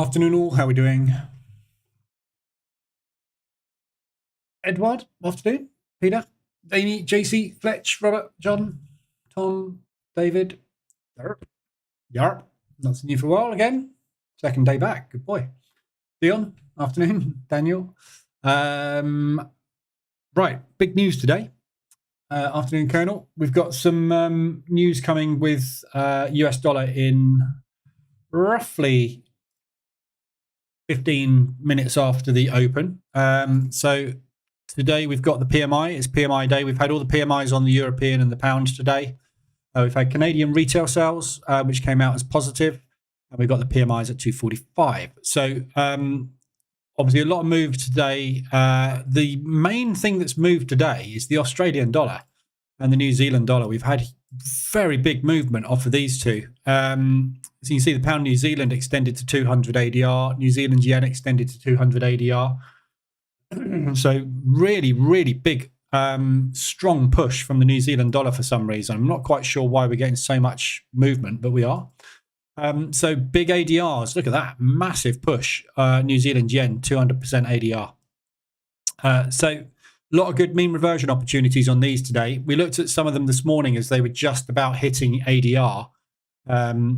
Afternoon all, how are we doing? Edward, afternoon. Peter, Amy, JC, Fletch, Robert, John, Tom, David, Yarp, not seen you for a while again. Second day back, good boy. Dion, afternoon. Daniel. Right, big news today. Afternoon, Colonel. We've got some news coming with US dollar in roughly 15 minutes after the open. So today we've got the PMI. It's PMI day. We've had all the PMIs on the European and the pound today. We've had Canadian retail sales, which came out as positive, and we've got the PMIs at 245. So obviously a lot of move today. The main thing that's moved today is the Australian dollar and the New Zealand dollar. We've had very big movement off of these two. So you can see the pound New Zealand extended to 200 ADR, New Zealand yen extended to 200 ADR. So really, really big, strong push from the New Zealand dollar for some reason. I'm not quite sure why we're getting so much movement, but we are. So big ADRs, look at that, massive push. New Zealand yen, 200% ADR. So a lot of good mean reversion opportunities on these today. We looked at some of them this morning as they were just about hitting ADR.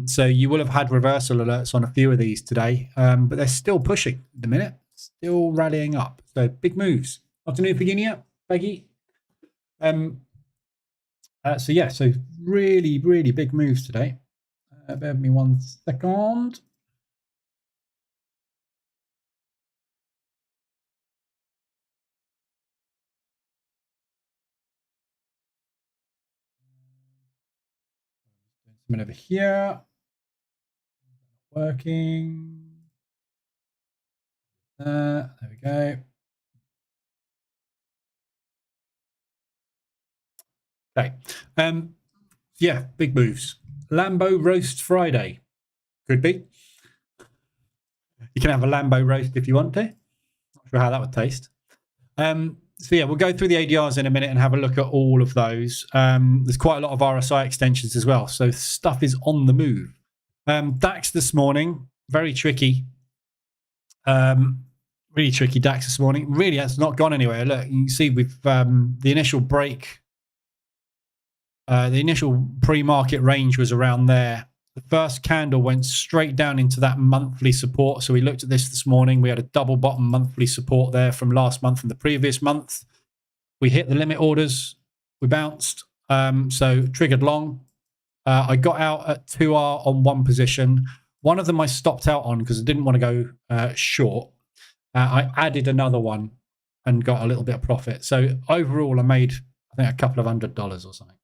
So you will have had reversal alerts on a few of these today, but they're still pushing at the minute, still rallying up. So big moves. Afternoon, Virginia, Peggy. So yeah, so really, really big moves today. Bear with me 1 second. Something over here. Working. There we go. Okay. Yeah, big moves. Lambo roast Friday. Could be. You can have a Lambo roast if you want to. Not sure how that would taste. So yeah, we'll go through the ADRs in a minute and have a look at all of those. There's quite a lot of RSI extensions as well, so stuff is on the move. DAX this morning, very tricky. Really tricky DAX this morning. Really has not gone anywhere. Look, you can see with the initial break, the initial pre-market range was around there. The first candle went straight down into that monthly support. So we looked at this morning. We had a double bottom monthly support there from last month and the previous month. We hit the limit orders. We bounced. So triggered long. I got out at 2R on one position. One of them I stopped out on because I didn't want to go short. I added another one and got a little bit of profit. So overall, I made, I think, a couple of $100 or something.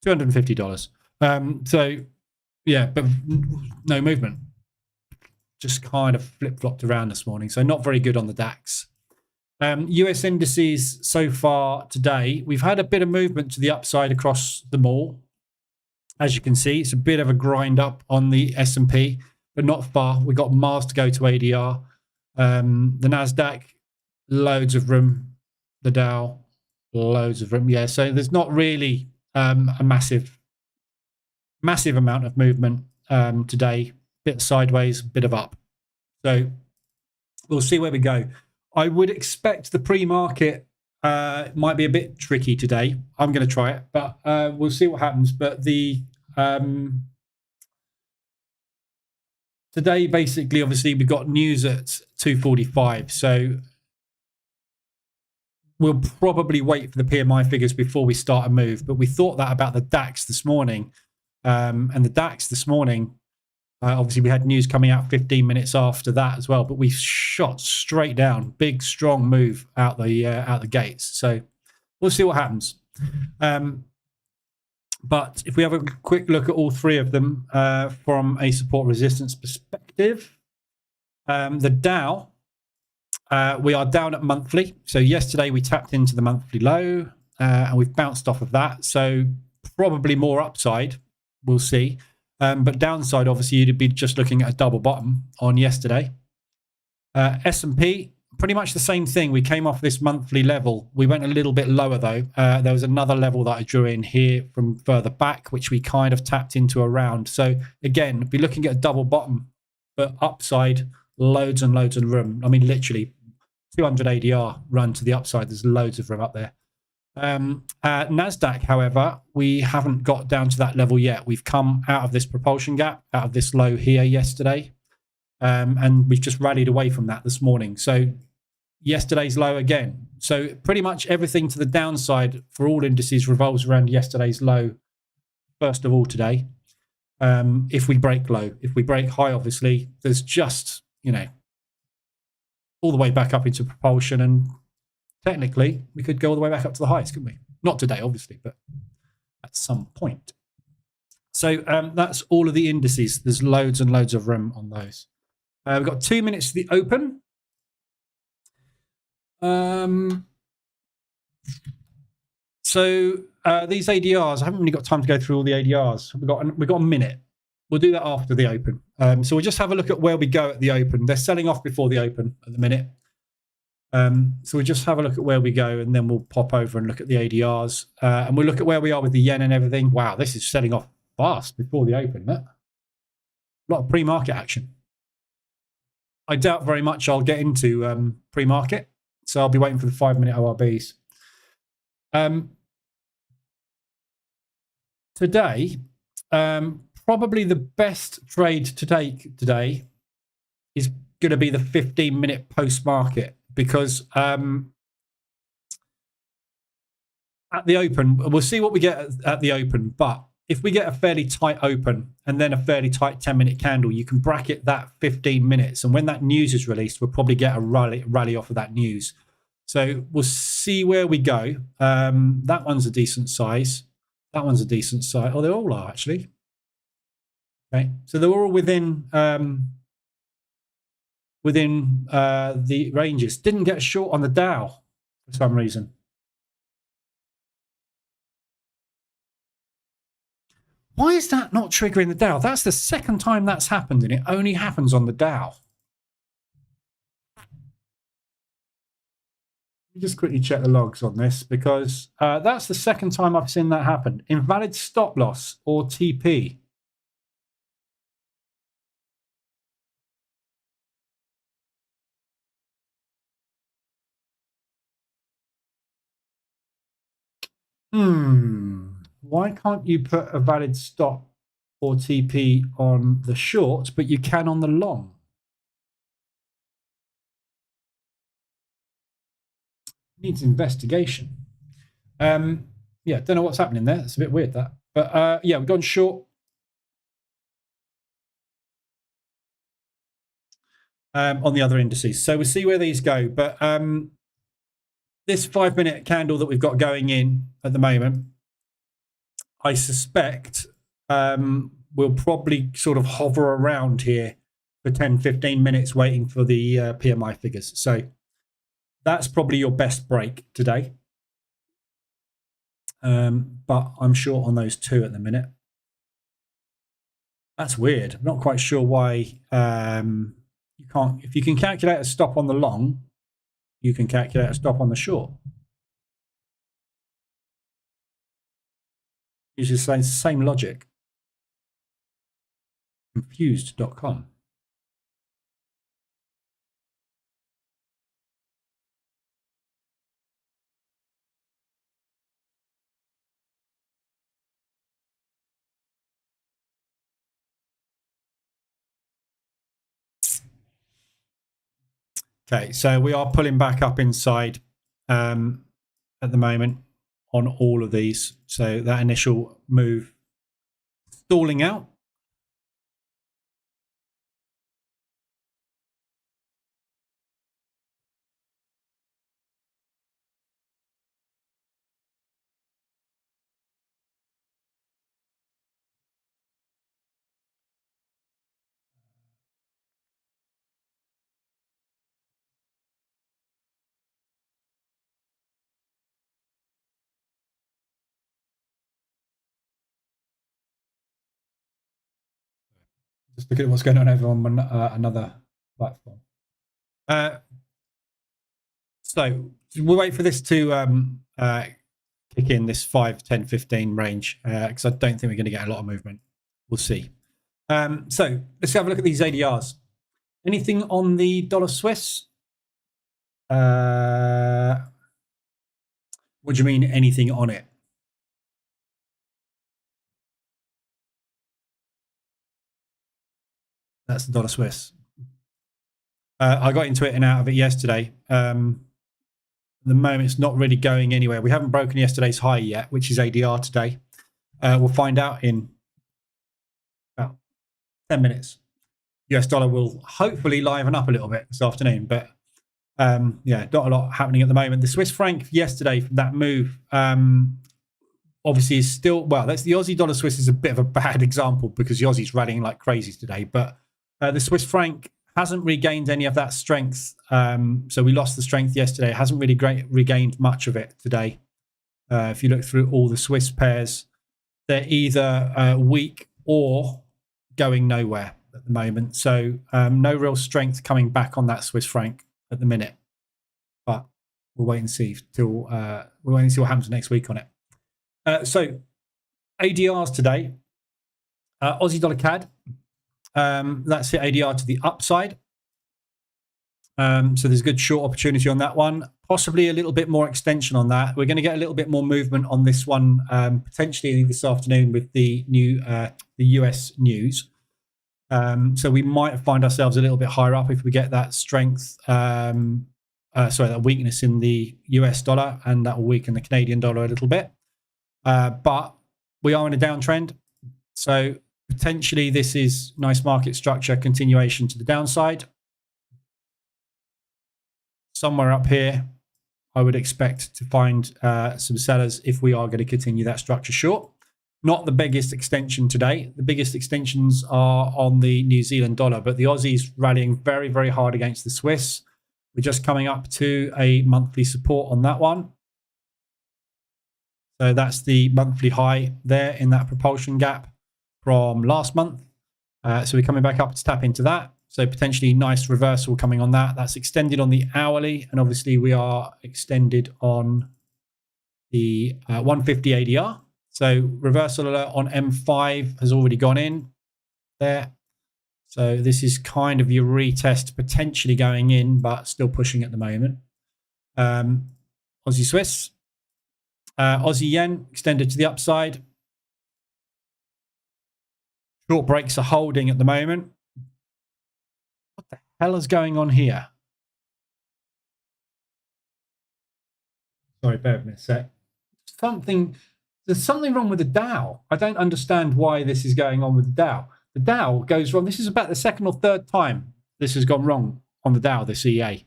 $250. So yeah, but no movement. Just kind of flip-flopped around this morning. So not very good on the DAX. US indices so far today, we've had a bit of movement to the upside across them all. As you can see, it's a bit of a grind up on the S&P, but not far. We've got Mars to go to ADR. The NASDAQ, loads of room. The Dow, loads of room. Yeah, so there's not really a massive amount of movement today. Bit sideways, bit of up. So we'll see where we go. I would expect the pre-market might be a bit tricky today. I'm going to try it, but we'll see what happens. But the today, basically, obviously, we've got news at 2:45. So we'll probably wait for the PMI figures before we start a move. But we thought that about the DAX this morning. And the DAX this morning, obviously, we had news coming out 15 minutes after that as well. But we shot straight down, big, strong move out the gates. So we'll see what happens. But if we have a quick look at all three of them from a support resistance perspective, the Dow, we are down at monthly. So yesterday we tapped into the monthly low and we've bounced off of that. So probably more upside. We'll see. But downside, obviously, you'd be just looking at a double bottom on yesterday. S&P, pretty much the same thing. We came off this monthly level. We went a little bit lower, though. There was another level that I drew in here from further back, which we kind of tapped into around. So, again, be looking at a double bottom but upside, loads and loads of room. I mean, literally 200 ADR run to the upside. There's loads of room up there. NASDAQ, however, we haven't got down to that level yet. We've come out of this propulsion gap, out of this low here yesterday, and we've just rallied away from that this morning. So yesterday's low again. So pretty much everything to the downside for all indices revolves around yesterday's low, first of all today. If we break low, if we break high, obviously, there's just, you know, all the way back up into propulsion, and technically we could go all the way back up to the highs, couldn't we? Not today, obviously, but at some point. So that's all of the indices. There's loads and loads of room on those. We've got 2 minutes to the open. So these ADRs, I haven't really got time to go through all the ADRs. We've got a minute. We'll do that after the open. So we'll just have a look at where we go at the open. They're selling off before the open at the minute. So we'll just have a look at where we go, and then we'll pop over and look at the ADRs. And we'll look at where we are with the yen and everything. Wow, this is selling off fast before the open. A lot of pre-market action. I doubt very much I'll get into pre-market. So I'll be waiting for the 5-minute ORBs. Today, probably the best trade to take today is going to be the 15-minute post-market, because at the open, we'll see what we get at the open, but if we get a fairly tight open and then a fairly tight 10-minute candle, you can bracket that 15 minutes. And when that news is released, we'll probably get a rally off of that news. So we'll see where we go. That one's a decent size. That one's a decent size. Oh, they all are, actually. Okay, so they're all within the ranges. Didn't get short on the Dow for some reason. Why is that not triggering the Dow? That's the second time that's happened, and it only happens on the Dow. Let me just quickly check the logs on this, because that's the second time I've seen that happen. Invalid stop loss or TP. Why can't you put a valid stop or TP on the short, but you can on the long? Needs investigation. Yeah, don't know what's happening there. It's a bit weird, that. But yeah, we've gone short. On the other indices. So we'll see where these go. But this 5-minute candle that we've got going in at the moment, I suspect we'll probably sort of hover around here for 10, 15 minutes waiting for the PMI figures. So that's probably your best break today. But I'm short on those two at the minute. That's weird. I'm not quite sure why you can't. If you can calculate a stop on the long, you can calculate a stop on the short. Usually the same logic. Confused.com. Okay, so we are pulling back up inside at the moment on all of these. So that initial move stalling out. Just look at what's going on over on another platform. So we'll wait for this to kick in, this 5, 10, 15 range, because I don't think we're going to get a lot of movement. We'll see. So let's have a look at these ADRs. Anything on the dollar Swiss? What do you mean, anything on it? That's the dollar Swiss. I got into it and out of it yesterday. At the moment, it's not really going anywhere. We haven't broken yesterday's high yet, which is ADR today. We'll find out in about 10 minutes. US dollar will hopefully liven up a little bit this afternoon, but yeah, not a lot happening at the moment. The Swiss franc yesterday from that move obviously is still, well, that's the Aussie dollar Swiss is a bit of a bad example because the Aussie's rallying like crazy today, but the Swiss franc hasn't regained any of that strength. So we lost the strength yesterday. It hasn't really regained much of it today. If you look through all the Swiss pairs, they're either weak or going nowhere at the moment. So no real strength coming back on that Swiss franc at the minute. But we'll wait and see we'll wait and see what happens next week on it. So ADRs today, Aussie dollar CAD. That's it, ADR to the upside. So there's a good short opportunity on that one. Possibly a little bit more extension on that. We're going to get a little bit more movement on this one potentially this afternoon with the new the US news. So we might find ourselves a little bit higher up if we get that strength. That weakness in the US dollar, and that will weaken the Canadian dollar a little bit. But we are in a downtrend. So potentially this is nice market structure continuation to the downside. Somewhere up here, I would expect to find some sellers if we are going to continue that structure short. Not the biggest extension today. The biggest extensions are on the New Zealand dollar, but the Aussie's rallying very, very hard against the Swiss. We're just coming up to a monthly support on that one. So that's the monthly high there in that propulsion gap from last month. So we're coming back up to tap into that. So potentially nice reversal coming on that. That's extended on the hourly. And obviously we are extended on the 150 ADR. So reversal alert on M5 has already gone in there. So this is kind of your retest potentially going in, but still pushing at the moment. Aussie Swiss. Aussie Yen extended to the upside. Short breaks are holding at the moment. What the hell is going on here? Sorry, bear with me a sec. There's something wrong with the Dow. I don't understand why this is going on with the Dow. The Dow goes wrong. This is about the second or third time this has gone wrong on the Dow, this EA.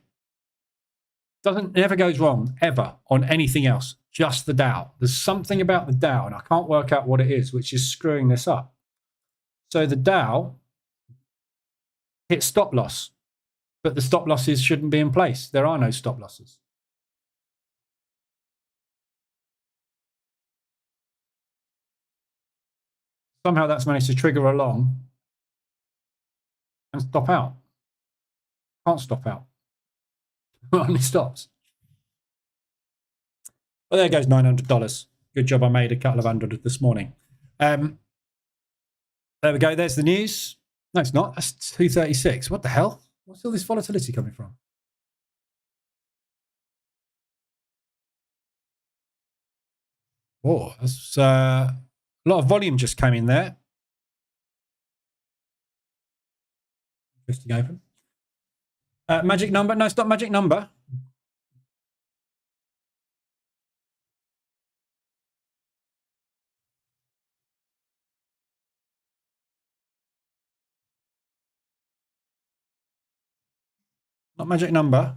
It never goes wrong, ever, on anything else. Just the Dow. There's something about the Dow, and I can't work out what it is, which is screwing this up. So the Dow hit stop loss, but the stop losses shouldn't be in place. There are no stop losses. Somehow that's managed to trigger along and stop out. Can't stop out. Only stops. Well, there goes $900. Good job I made a couple of hundred this morning. There we go. There's the news. No, it's not. That's 236. What the hell? What's all this volatility coming from? Oh, that's a lot of volume just came in there. Interesting open. Magic number? No, it's not magic number. Not magic number.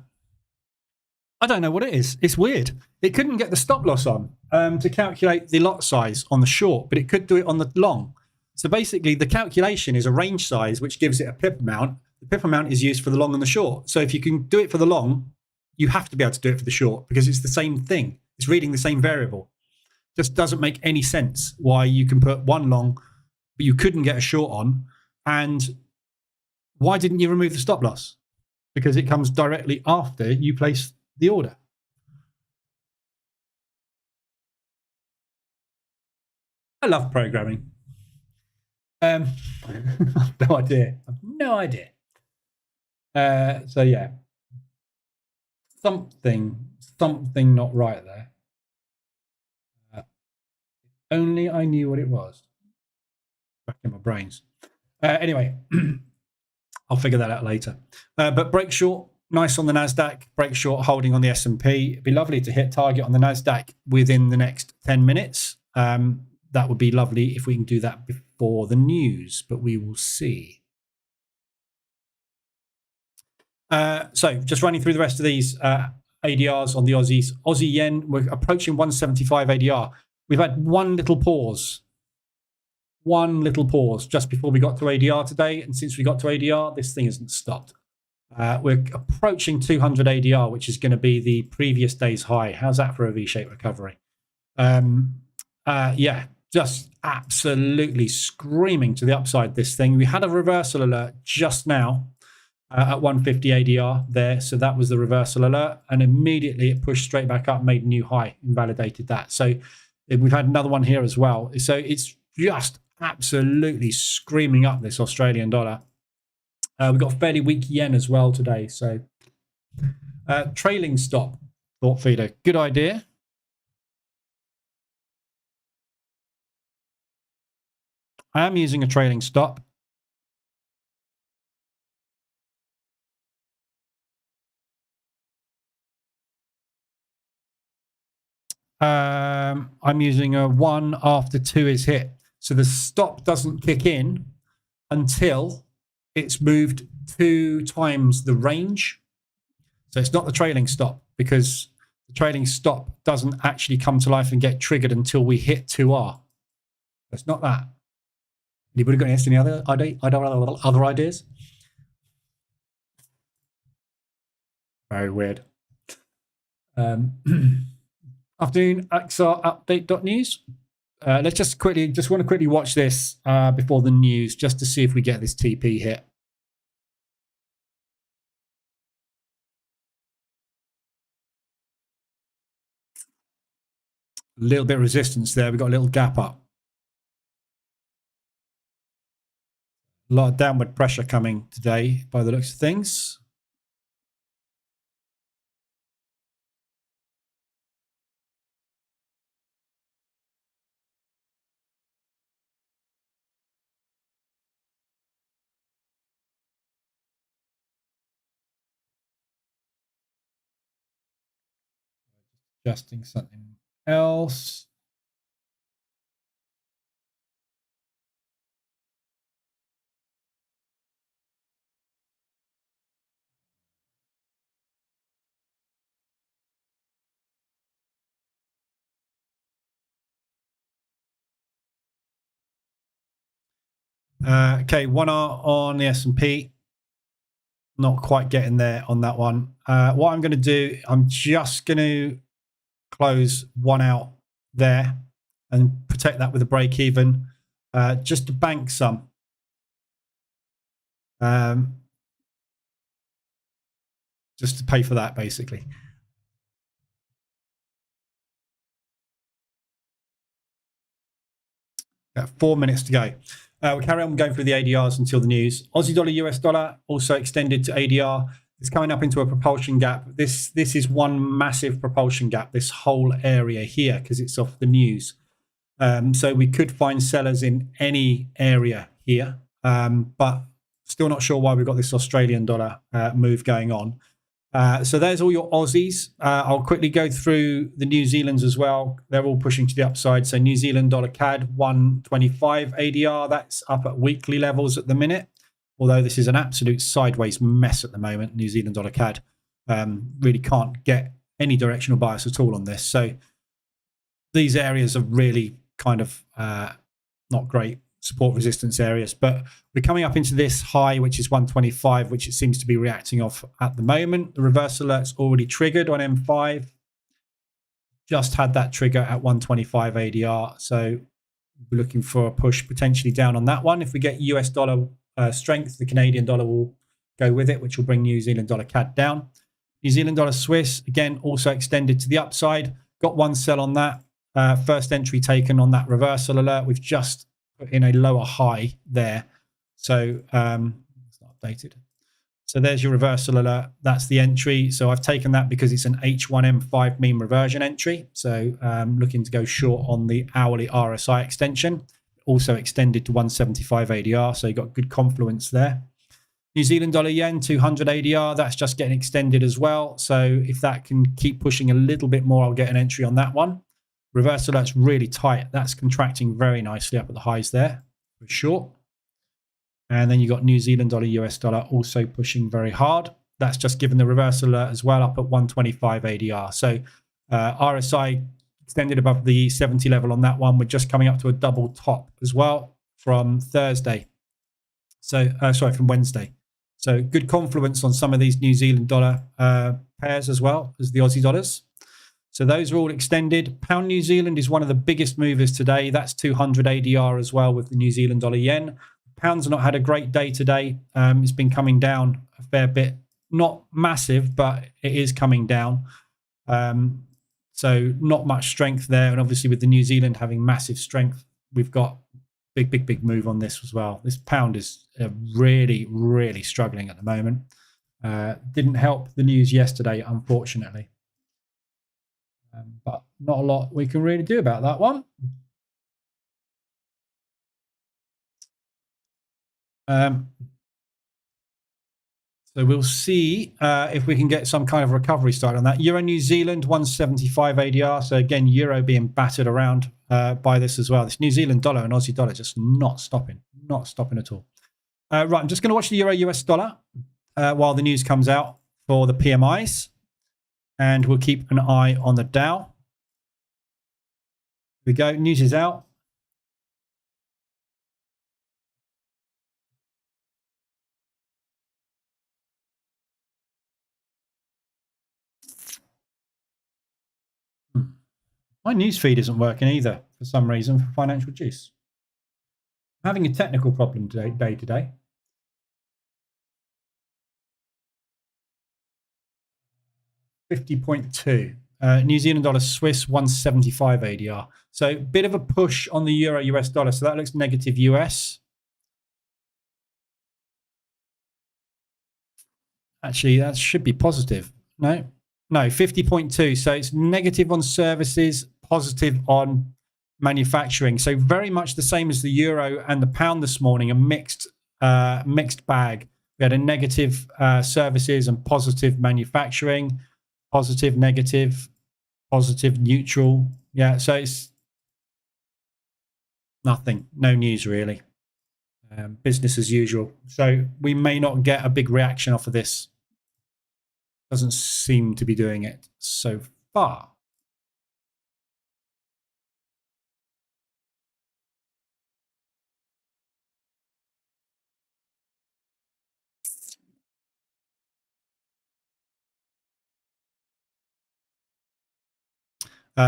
I don't know what it is. It's weird. It couldn't get the stop loss on to calculate the lot size on the short, but it could do it on the long. So basically, the calculation is a range size, which gives it a pip amount. The pip amount is used for the long and the short. So if you can do it for the long, you have to be able to do it for the short because it's the same thing. It's reading the same variable. Just doesn't make any sense why you can put one long, but you couldn't get a short on. And why didn't you remove the stop loss? Because it comes directly after you place the order. I love programming. No idea. I've no idea. So yeah, something not right there. Only I knew what it was. Back in my brains. Anyway, I'll figure that out later. But break short, nice on the NASDAQ. Break short, holding on the S&P. It'd be lovely to hit target on the NASDAQ within the next 10 minutes. That would be lovely if we can do that before the news, but we will see. So just running through the rest of these ADRs on the Aussies. Aussie yen, we're approaching 175 ADR. We've had one little pause just before we got to ADR today. And since we got to ADR, this thing hasn't stopped. We're approaching 200 ADR, which is going to be the previous day's high. How's that for a V-shaped recovery? Yeah, just absolutely screaming to the upside, this thing. We had a reversal alert just now at 150 ADR there. So that was the reversal alert. And immediately it pushed straight back up, made a new high, invalidated that. So we've had another one here as well. So it's just absolutely screaming up, this Australian dollar. We've got a fairly weak yen as well today. So trailing stop, thought feeder, good idea. I am using a trailing stop. I'm using a 1 after 2 is hit. So the stop doesn't kick in until it's moved 2 times the range. So it's not the trailing stop, because the trailing stop doesn't actually come to life and get triggered until we hit 2R. It's not that. Anybody got any other ideas? Very weird. Afternoon, XR update.news. Let's just want to quickly watch this before the news, just to see if we get this TP hit. A little bit of resistance there. We've got a little gap up. A lot of downward pressure coming today by the looks of things. Adjusting something else. Okay, 1R on the S&P. Not quite getting there on that one. What I'm going to do, I'm just going to close one out there and protect that with a break even, just to bank some. Just to pay for that, basically. Got 4 minutes to go. We'll carry on going through the ADRs until the news. Aussie dollar, US dollar also extended to ADR. It's coming up into a propulsion gap. This is one massive propulsion gap, this whole area here, because it's off the news. So we could find sellers in any area here, but still not sure why we've got this Australian dollar move going on. So there's all your Aussies. I'll quickly go through the New Zealands as well. They're all pushing to the upside. So New Zealand dollar CAD 125 ADR. That's up at weekly levels at the minute. Although this is an absolute sideways mess at the moment. New Zealand dollar CAD really can't get any directional bias at all on this. So these areas are really kind of not great support resistance areas, but we're coming up into this high, which is 125, which it seems to be reacting off at the moment. The reverse alert's already triggered on M5. Just had that trigger at 125 ADR. So we're looking for a push potentially down on that one. If we get US dollar strength, the Canadian dollar will go with it, which will bring New Zealand dollar CAD down. New Zealand dollar Swiss, again, also extended to the upside. Got one sell on that. First entry taken on that reversal alert. We've just put in a lower high there. So it's not updated. So there's your reversal alert. That's the entry. So I've taken that because it's an H1M5 mean reversion entry. So looking to go short on the hourly RSI extension. Also extended to 175 ADR. So you got good confluence there. New Zealand dollar yen, 200 ADR. That's just getting extended as well. So if that can keep pushing a little bit more, I'll get an entry on that one. Reversal alert's really tight. That's contracting very nicely up at the highs there for short. And then you got New Zealand dollar, US dollar also pushing very hard. That's just given the reversal alert as well up at 125 ADR. So RSI extended above the 70 level on that one. We're just coming up to a double top as well from Thursday. So, sorry, from Wednesday. So good confluence on some of these New Zealand dollar pairs as well as the Aussie dollars. So those are all extended. Pound New Zealand is one of the biggest movers today. That's 200 ADR as well with the New Zealand dollar yen. Pound's not had a great day today. It's been coming down a fair bit. Not massive, but it is coming down. So not much strength there. And obviously with the New Zealand having massive strength, we've got big move on this as well. This pound is really, really struggling at the moment. Didn't help the news yesterday, unfortunately. But not a lot we can really do about that one. So we'll see if we can get some kind of recovery started on that. Euro New Zealand, 175 ADR. So again, Euro being battered around by this as well. This New Zealand dollar and Aussie dollar just not stopping at all. Right, I'm just going to watch the Euro US dollar while the news comes out for the PMIs. And we'll keep an eye on the Dow. Here we go, news is out. My news feed isn't working either for some reason for Financial Juice. I'm having a technical problem today. $50.2. New Zealand dollar Swiss 175 ADR. So bit of a push on the Euro US dollar. So that looks negative US. Actually, that should be positive. No, 50.2. So it's negative on services, positive on manufacturing. So very much the same as the euro and the pound this morning, a mixed bag. We had a negative services and positive manufacturing, positive, negative, positive, neutral. Yeah, so it's nothing, no news really. Business as usual. So we may not get a big reaction off of this. Doesn't seem to be doing it so far.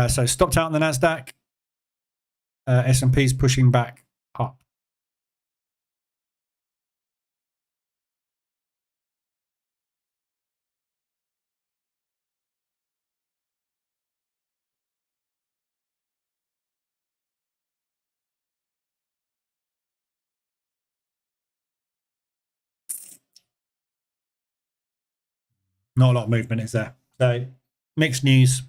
So stopped out on the NASDAQ. S&P's pushing back up. Not a lot of movement is there. So mixed news.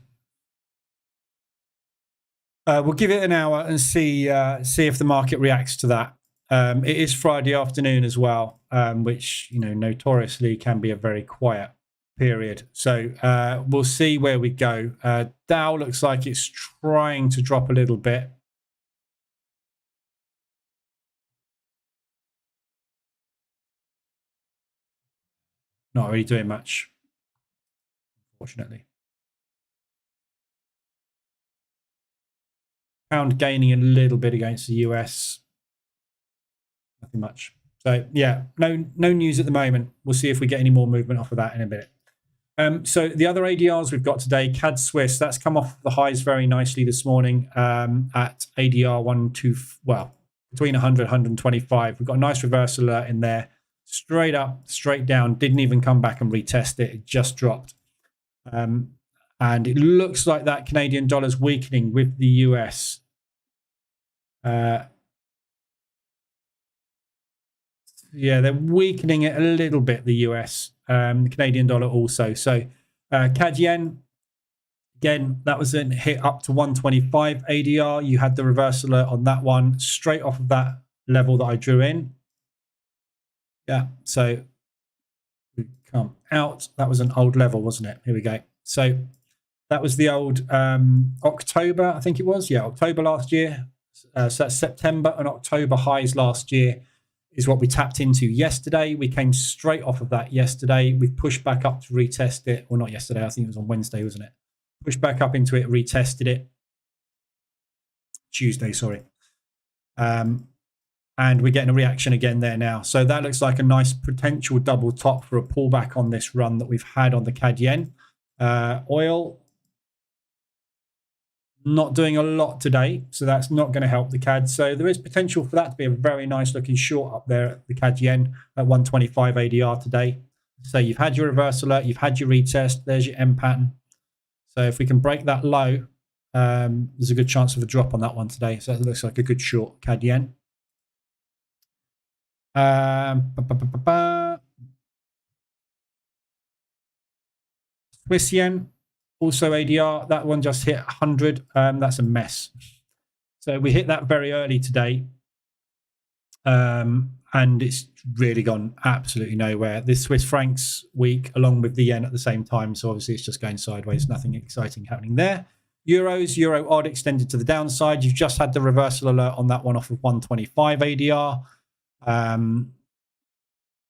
We'll give it an hour and see if the market reacts to that. It is Friday afternoon as well, which notoriously can be a very quiet period. So we'll see where we go. Dow looks like it's trying to drop a little bit. Not really doing much, unfortunately. Pound gaining a little bit against the US. Nothing much. So yeah, no news at the moment. We'll see if we get any more movement off of that in a bit. So the other ADRs we've got today, CAD Swiss, that's come off the highs very nicely this morning at ADR between 100 and 125. We've got a nice reversal alert in there. Straight up, straight down, didn't even come back and retest it. It just dropped. And it looks like that Canadian dollar's weakening with the US. yeah, they're weakening it a little bit, the US, the Canadian dollar also. So CAD yen, again, that was a hit up to 125 ADR. You had the reversal alert on that one straight off of that level that I drew in. Yeah, so we come out. That was an old level, wasn't it? Here we go. So that was the old October, I think it was. Yeah, October last year. So that's September and October highs last year is what we tapped into yesterday. We came straight off of that yesterday. We pushed back up to retest it. Or not yesterday, I think it was on Wednesday, wasn't it? Pushed back up into it, retested it. Tuesday, sorry. And we're getting a reaction again there now. So that looks like a nice potential double top for a pullback on this run that we've had on the CAD yen. Oil, not doing a lot today, so that's not going to help the CAD. So there is potential for that to be a very nice looking short up there at the CAD yen at 125 ADR today. So you've had your reverse alert, you've had your retest, there's your M pattern. So if we can break that low, there's a good chance of a drop on that one today. So that looks like a good short CAD yen. Swiss yen, also ADR, that one just hit 100. That's a mess. So we hit that very early today. And it's really gone absolutely nowhere. This Swiss francs week along with the yen at the same time. So obviously it's just going sideways. Nothing exciting happening there. Euros, euro odd extended to the downside. You've just had the reversal alert on that one off of 125 ADR.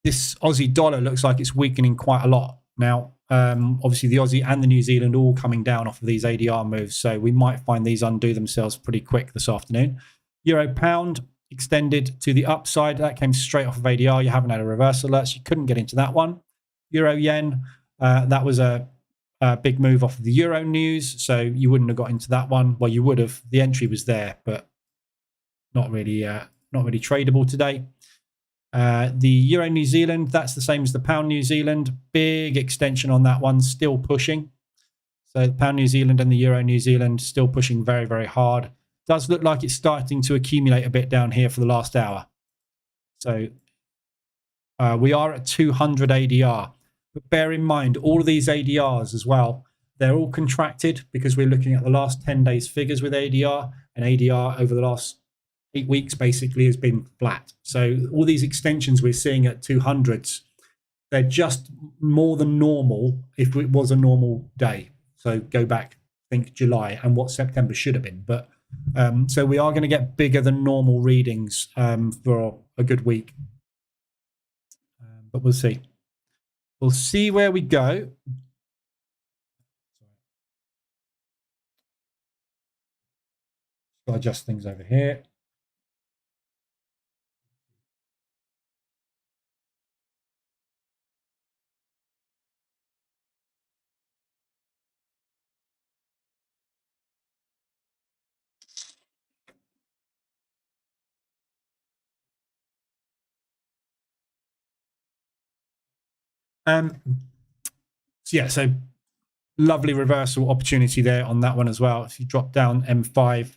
This Aussie dollar looks like it's weakening quite a lot now. Obviously the Aussie and the New Zealand all coming down off of these ADR moves, so we might find these undo themselves pretty quick this afternoon. Euro pound extended to the upside. That came straight off of ADR. You haven't had a reversal alert, so you couldn't get into that one. Euro yen, that was a big move off of the Euro news, so you wouldn't have got into that one. Well, you would have. The entry was there, but not really tradable today. The Euro New Zealand, that's the same as the Pound New Zealand. Big extension on that one, still pushing. So the Pound New Zealand and the Euro New Zealand still pushing very, very hard. Does look like it's starting to accumulate a bit down here for the last hour. So we are at 200 ADR. But bear in mind, all of these ADRs as well, they're all contracted because we're looking at the last 10 days figures with ADR. And ADR over the last 8 weeks basically has been flat. So all these extensions we're seeing at 200s, they're just more than normal if it was a normal day. So go back, think July and what September should have been. But so we are going to get bigger than normal readings for a good week. But we'll see. We'll see where we go. I'll adjust things over here. So yeah, so lovely reversal opportunity there on that one as well. If you drop down M5,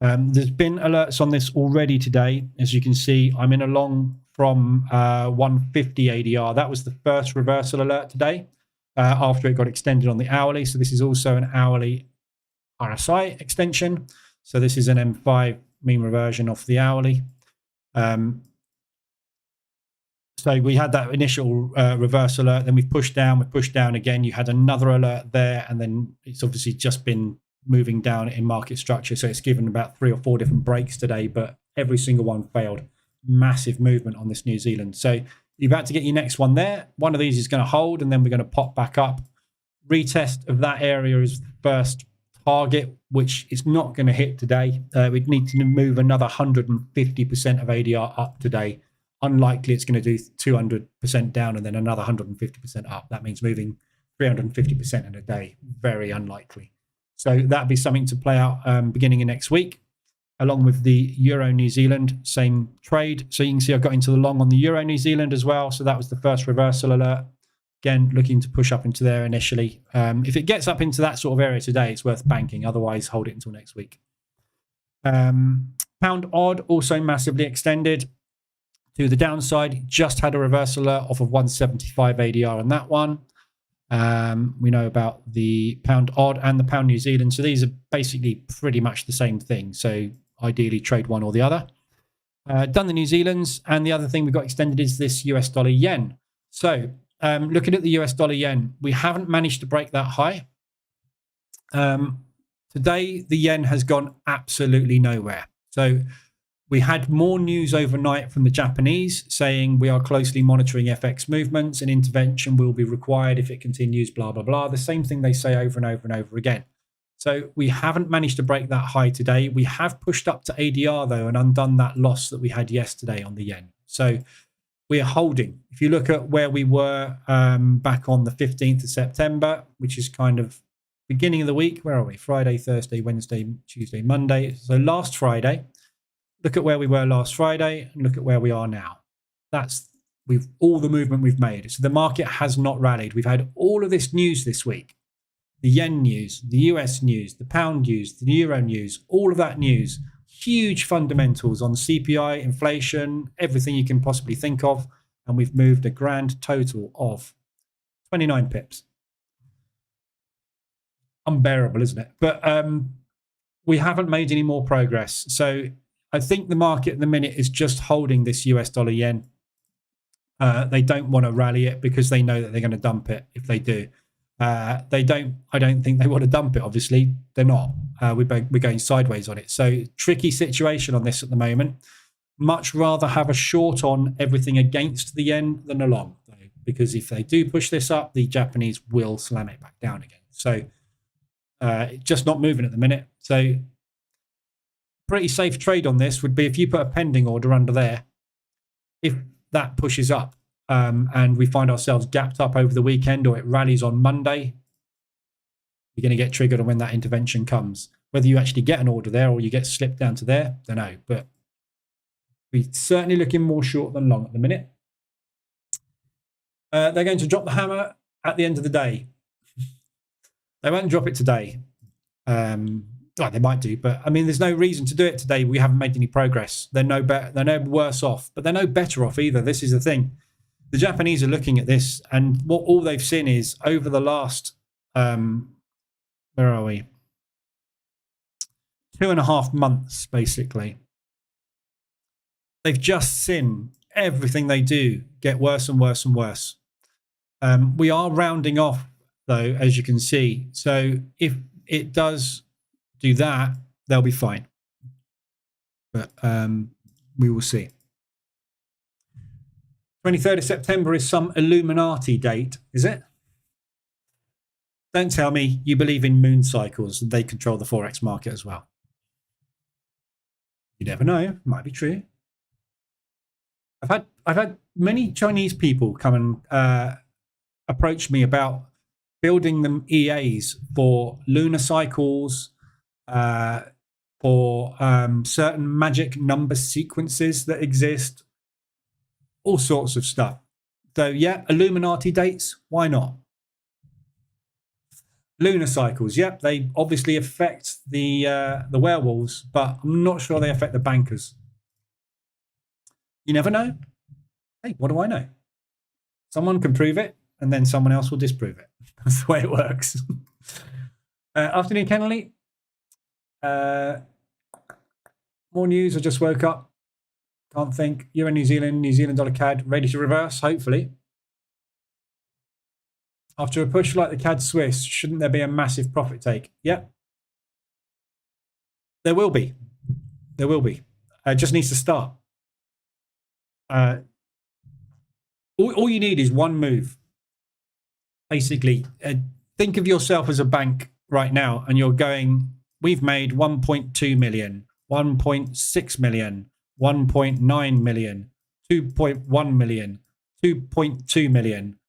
there's been alerts on this already today. As you can see, I'm in a long from 150 ADR. That was the first reversal alert today after it got extended on the hourly. So this is also an hourly RSI extension. So this is an M5 mean reversion off the hourly. So we had that initial reverse alert, then we've pushed down again. You had another alert there, and then it's obviously just been moving down in market structure. So it's given about 3 or 4 different breaks today, but every single one failed. Massive movement on this New Zealand. So you've had to get your next one there. One of these is going to hold, and then we're going to pop back up. Retest of that area is the first target, which is not going to hit today. We'd need to move another 150% of ADR up today. Unlikely it's going to do 200% down and then another 150% up. That means moving 350% in a day. Very unlikely. So that'd be something to play out beginning of next week, along with the Euro New Zealand, same trade. So you can see I got into the long on the Euro New Zealand as well. So that was the first reversal alert. Again, looking to push up into there initially. If it gets up into that sort of area today, it's worth banking. Otherwise, hold it until next week. Pound odd also massively extended. To the downside, just had a reversal off of 175 ADR on that one. We know about the pound odd and the pound New Zealand. So these are basically pretty much the same thing. So ideally trade one or the other. Done the New Zealands. And the other thing we've got extended is this US dollar yen. So looking at the US dollar yen, we haven't managed to break that high. Today, the yen has gone absolutely nowhere. So we had more news overnight from the Japanese saying we are closely monitoring FX movements and intervention will be required if it continues, blah, blah, blah. The same thing they say over and over and over again. So we haven't managed to break that high today. We have pushed up to ADR, though, and undone that loss that we had yesterday on the yen. So we are holding. If you look at where we were back on the 15th of September, which is kind of beginning of the week. Where are we? Friday, Thursday, Wednesday, Tuesday, Monday. So last Friday. Look at where we were last Friday and look at where we are now. That's all the movement we've made. So the market has not rallied. We've had all of this news this week. The yen news, the US news, the pound news, the euro news, all of that news. Huge fundamentals on CPI, inflation, everything you can possibly think of. And we've moved a grand total of 29 pips. Unbearable, isn't it? But we haven't made any more progress. So I think the market at the minute is just holding this US dollar yen. They don't want to rally it because they know that they're going to dump it if they do. I don't think they want to dump it, obviously. They're not. We're going sideways on it. So tricky situation on this at the moment. Much rather have a short on everything against the yen than a long. Because if they do push this up, the Japanese will slam it back down again. So it's just not moving at the minute. So pretty safe trade on this would be if you put a pending order under there. If that pushes up and we find ourselves gapped up over the weekend or it rallies on Monday, you're going to get triggered on when that intervention comes. Whether you actually get an order there or you get slipped down to there, don't know. But we're certainly looking more short than long at the minute. They're going to drop the hammer at the end of the day. They won't drop it today. Well, they might do, but I mean, there's no reason to do it today. We haven't made any progress. They're no better. They're no worse off, but they're no better off either. This is the thing. The Japanese are looking at this, and what all they've seen is over the last, where are we? 2.5 months, basically. They've just seen everything they do get worse and worse and worse. We are rounding off, though, as you can see. So if it does do that, they'll be fine. But we will see. 23rd of September is some Illuminati date, is it? Don't tell me you believe in moon cycles and they control the Forex market as well. You never know. Might be true. I've had many Chinese people come and approach me about building them EAs for lunar cycles, for certain magic number sequences that exist, all sorts of stuff. So yeah, Illuminati dates, why not? Lunar cycles, yep, they obviously affect the werewolves, but I'm not sure they affect the bankers. You never know. Hey, what do I know? Someone can prove it, and then someone else will disprove it. That's the way it works. Afternoon, Kennelly. More news. I just woke up. Can't think. Euro, New Zealand dollar CAD, ready to reverse, hopefully. After a push like the CAD Swiss, shouldn't there be a massive profit take? Yep. There will be. There will be. It just needs to start. All you need is one move. Basically, think of yourself as a bank right now, and you're going, we've made 1.2 million, 1.6 million, 1.9 million, 2.1 million, 2.2 million,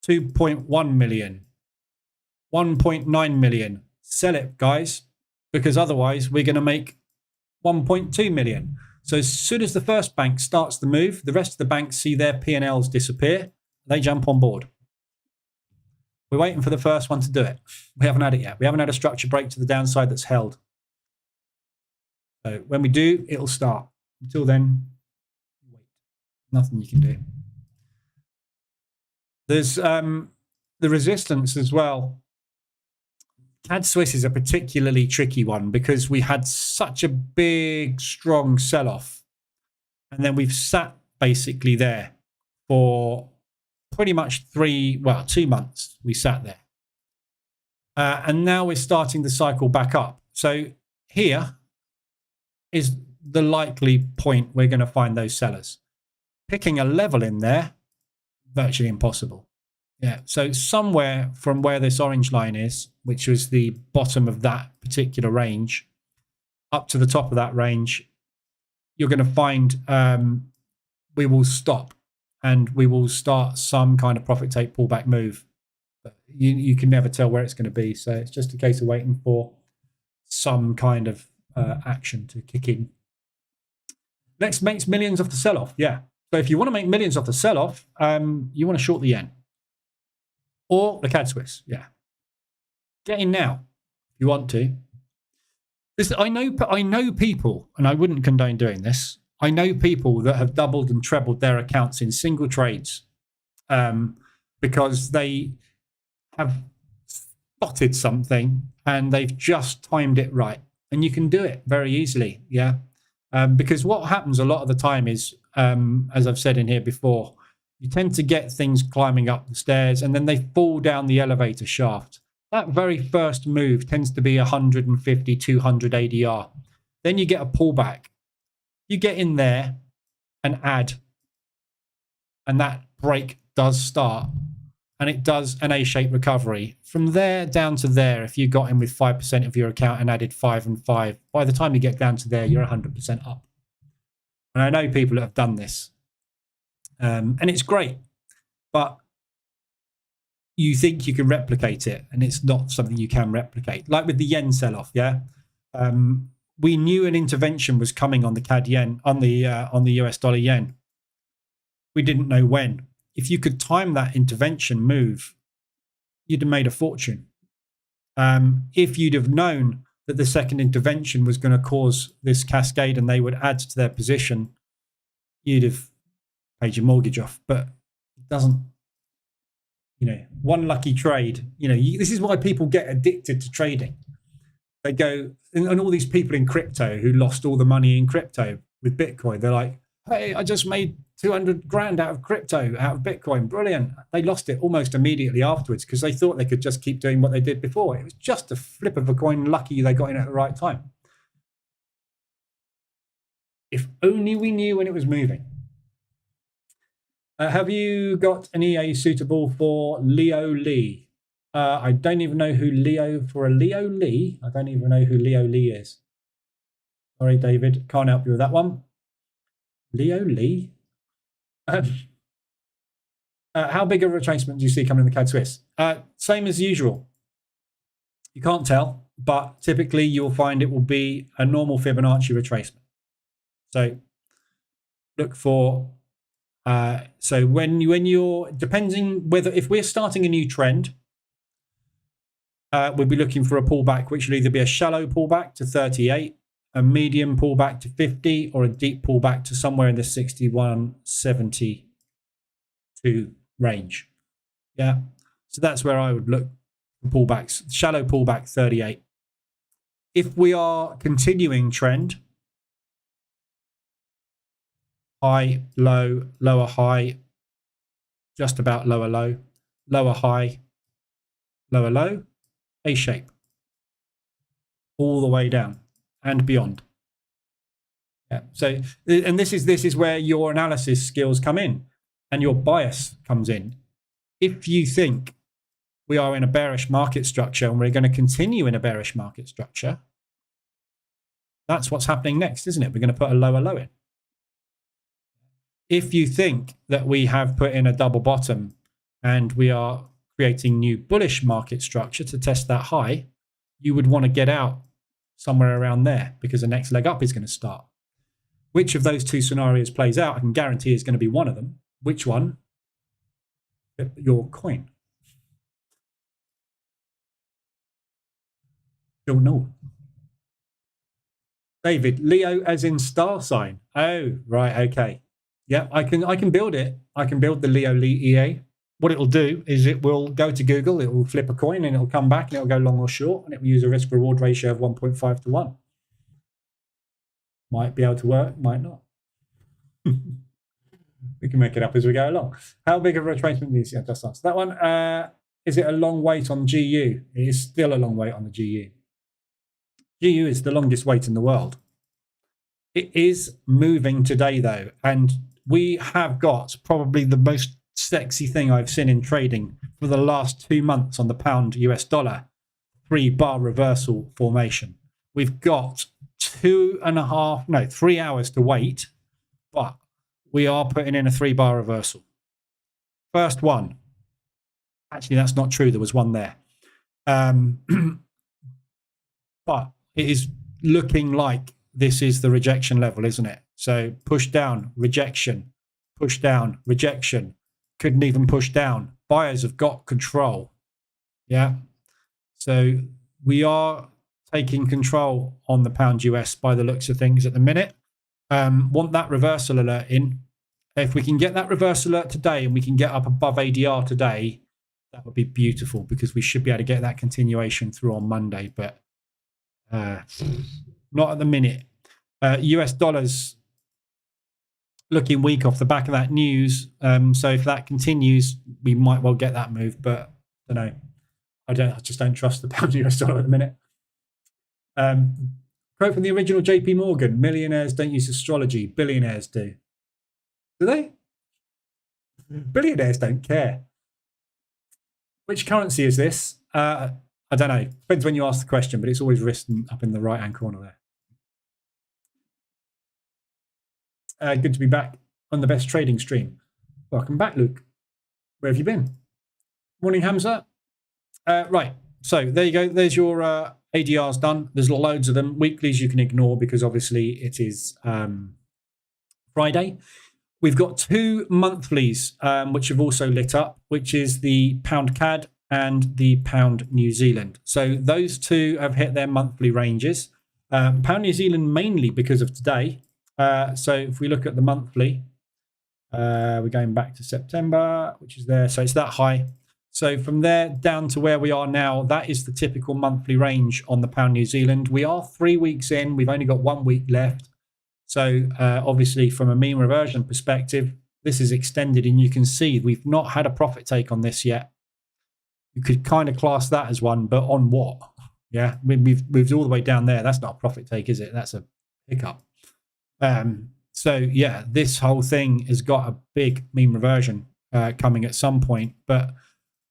2.1 million, 1.9 million. Sell it, guys, because otherwise we're going to make 1.2 million. So as soon as the first bank starts the move, the rest of the banks see their P&Ls disappear. They jump on board. We're waiting for the first one to do it. We haven't had it yet. We haven't had a structure break to the downside that's held. So when we do, it'll start. Until then, Nothing you can do. There's the resistance as well. CAD Swiss is a particularly tricky one because we had such a big, strong sell-off. And then we've sat basically there for pretty much 2 months. We sat there. And now we're starting the cycle back up. So here is the likely point we're going to find those sellers. Picking a level in there, virtually impossible. Yeah, so somewhere from where this orange line is, which was the bottom of that particular range, up to the top of that range, you're going to find we will stop and we will start some kind of profit take pullback move. But you can never tell where it's going to be. So it's just a case of waiting for some kind of action to kick in. Next makes millions off the sell-off. Yeah. So if you want to make millions off the sell-off, you want to short the yen. Or the CAD Swiss, yeah. Get in now if you want to. I know people, and I wouldn't condone doing this. I know people that have doubled and trebled their accounts in single trades because they have spotted something and they've just timed it right. And you can do it very easily, yeah. Because what happens a lot of the time is, as I've said in here before, you tend to get things climbing up the stairs and then they fall down the elevator shaft. That very first move tends to be 150, 200 ADR. Then you get a pullback. You get in there and add. And that break does start. And it does an A-shaped recovery. From there down to there, if you got in with 5% of your account and added 5 and 5, by the time you get down to there, you're 100% up. And I know people that have done this. And it's great, but you think you can replicate it, and it's not something you can replicate. Like with the yen sell-off, yeah. We knew an intervention was coming on the CAD yen, on the US dollar yen. We didn't know when. If you could time that intervention move, you'd have made a fortune. If you'd have known that the second intervention was going to cause this cascade and they would add to their position, you'd have paid your mortgage off. But it doesn't, one lucky trade, this is why people get addicted to trading. They go, and all these people in crypto who lost all the money in crypto with Bitcoin, they're like, hey, I just made 200 grand out of crypto, out of Bitcoin. Brilliant. They lost it almost immediately afterwards because they thought they could just keep doing what they did before. It was just a flip of a coin, lucky they got in at the right time. If only we knew when it was moving. Have you got an EA suitable for Leo Lee? I don't even know who Leo Lee. I don't even know who Leo Lee is. Sorry, David. Can't help you with that one. Leo Lee? How big of a retracement do you see coming in the CAD Swiss? Same as usual. You can't tell, but typically you'll find it will be a normal Fibonacci retracement. So look for... so when you're, depending whether, if we're starting a new trend, we'll be looking for a pullback, which will either be a shallow pullback to 38, a medium pullback to 50, or a deep pullback to somewhere in the 61, 72 range. Yeah. So that's where I would look for pullbacks. Shallow pullback 38. If we are continuing trend, high, low, lower high, just about lower low, lower high, lower low, A shape, all the way down and beyond. Yeah. So, and this is where your analysis skills come in and your bias comes in. If you think we are in a bearish market structure and we're going to continue in a bearish market structure, that's what's happening next, isn't it? We're going to put a lower low in. If you think that we have put in a double bottom and we are creating new bullish market structure to test that high, you would want to get out somewhere around there because the next leg up is going to start. Which of those two scenarios plays out, I can guarantee is going to be one of them. Which one? Your coin. Don't know. David, Leo as in star sign. Oh, right, okay. Yeah, I can build it. I can build the Leo EA. What it'll do is it will go to Google, it will flip a coin, and it'll come back, and it'll go long or short, and it will use a risk-reward ratio of 1.5 to 1. Might be able to work, might not. We can make it up as we go along. How big of a retracement do you see? I just asked that one. Is it a long wait on GU? It is still a long wait on the GU. GU is the longest wait in the world. It is moving today, though, and we have got probably the most sexy thing I've seen in trading for the last 2 months on the pound US dollar 3-bar reversal formation. We've got 3 hours to wait, but we are putting in a 3-bar reversal. First one. Actually, that's not true. There was one there. But it is looking like this is the rejection level, isn't it? So push down, rejection, push down, rejection. Couldn't even push down. Buyers have got control. Yeah. So we are taking control on the pound US by the looks of things at the minute. Want that reversal alert in. If we can get that reversal alert today and we can get up above ADR today, that would be beautiful, because we should be able to get that continuation through on Monday, but not at the minute. US dollars looking weak off the back of that news. So if that continues, we might well get that move, but I don't know. I just don't trust the pound US dollar at the minute. Quote from the original JP Morgan: millionaires don't use astrology, billionaires do. Do they? Billionaires don't care. Which currency is this? I don't know. Depends when you ask the question, but it's always written up in the right-hand corner there. Good to be back on the best trading stream. Welcome back, Luke. Where have you been? Morning, Hamza. Right. So there you go. There's your ADRs done. There's loads of them. Weeklies you can ignore because obviously it is Friday. We've got 2 monthlies which have also lit up, which is the pound CAD and the pound New Zealand. So those 2 have hit their monthly ranges. Pound New Zealand mainly because of today. So if we look at the monthly, we're going back to September, which is there. So it's that high. So from there down to where we are now, that is the typical monthly range on the pound New Zealand. We are 3 weeks in. We've only got 1 week left. So obviously from a mean reversion perspective, this is extended, and you can see we've not had a profit take on this yet. You could kind of class that as one, but on what? Yeah, we've moved all the way down there. That's not a profit take, is it? That's a hiccup. So yeah, this whole thing has got a big mean reversion coming at some point, but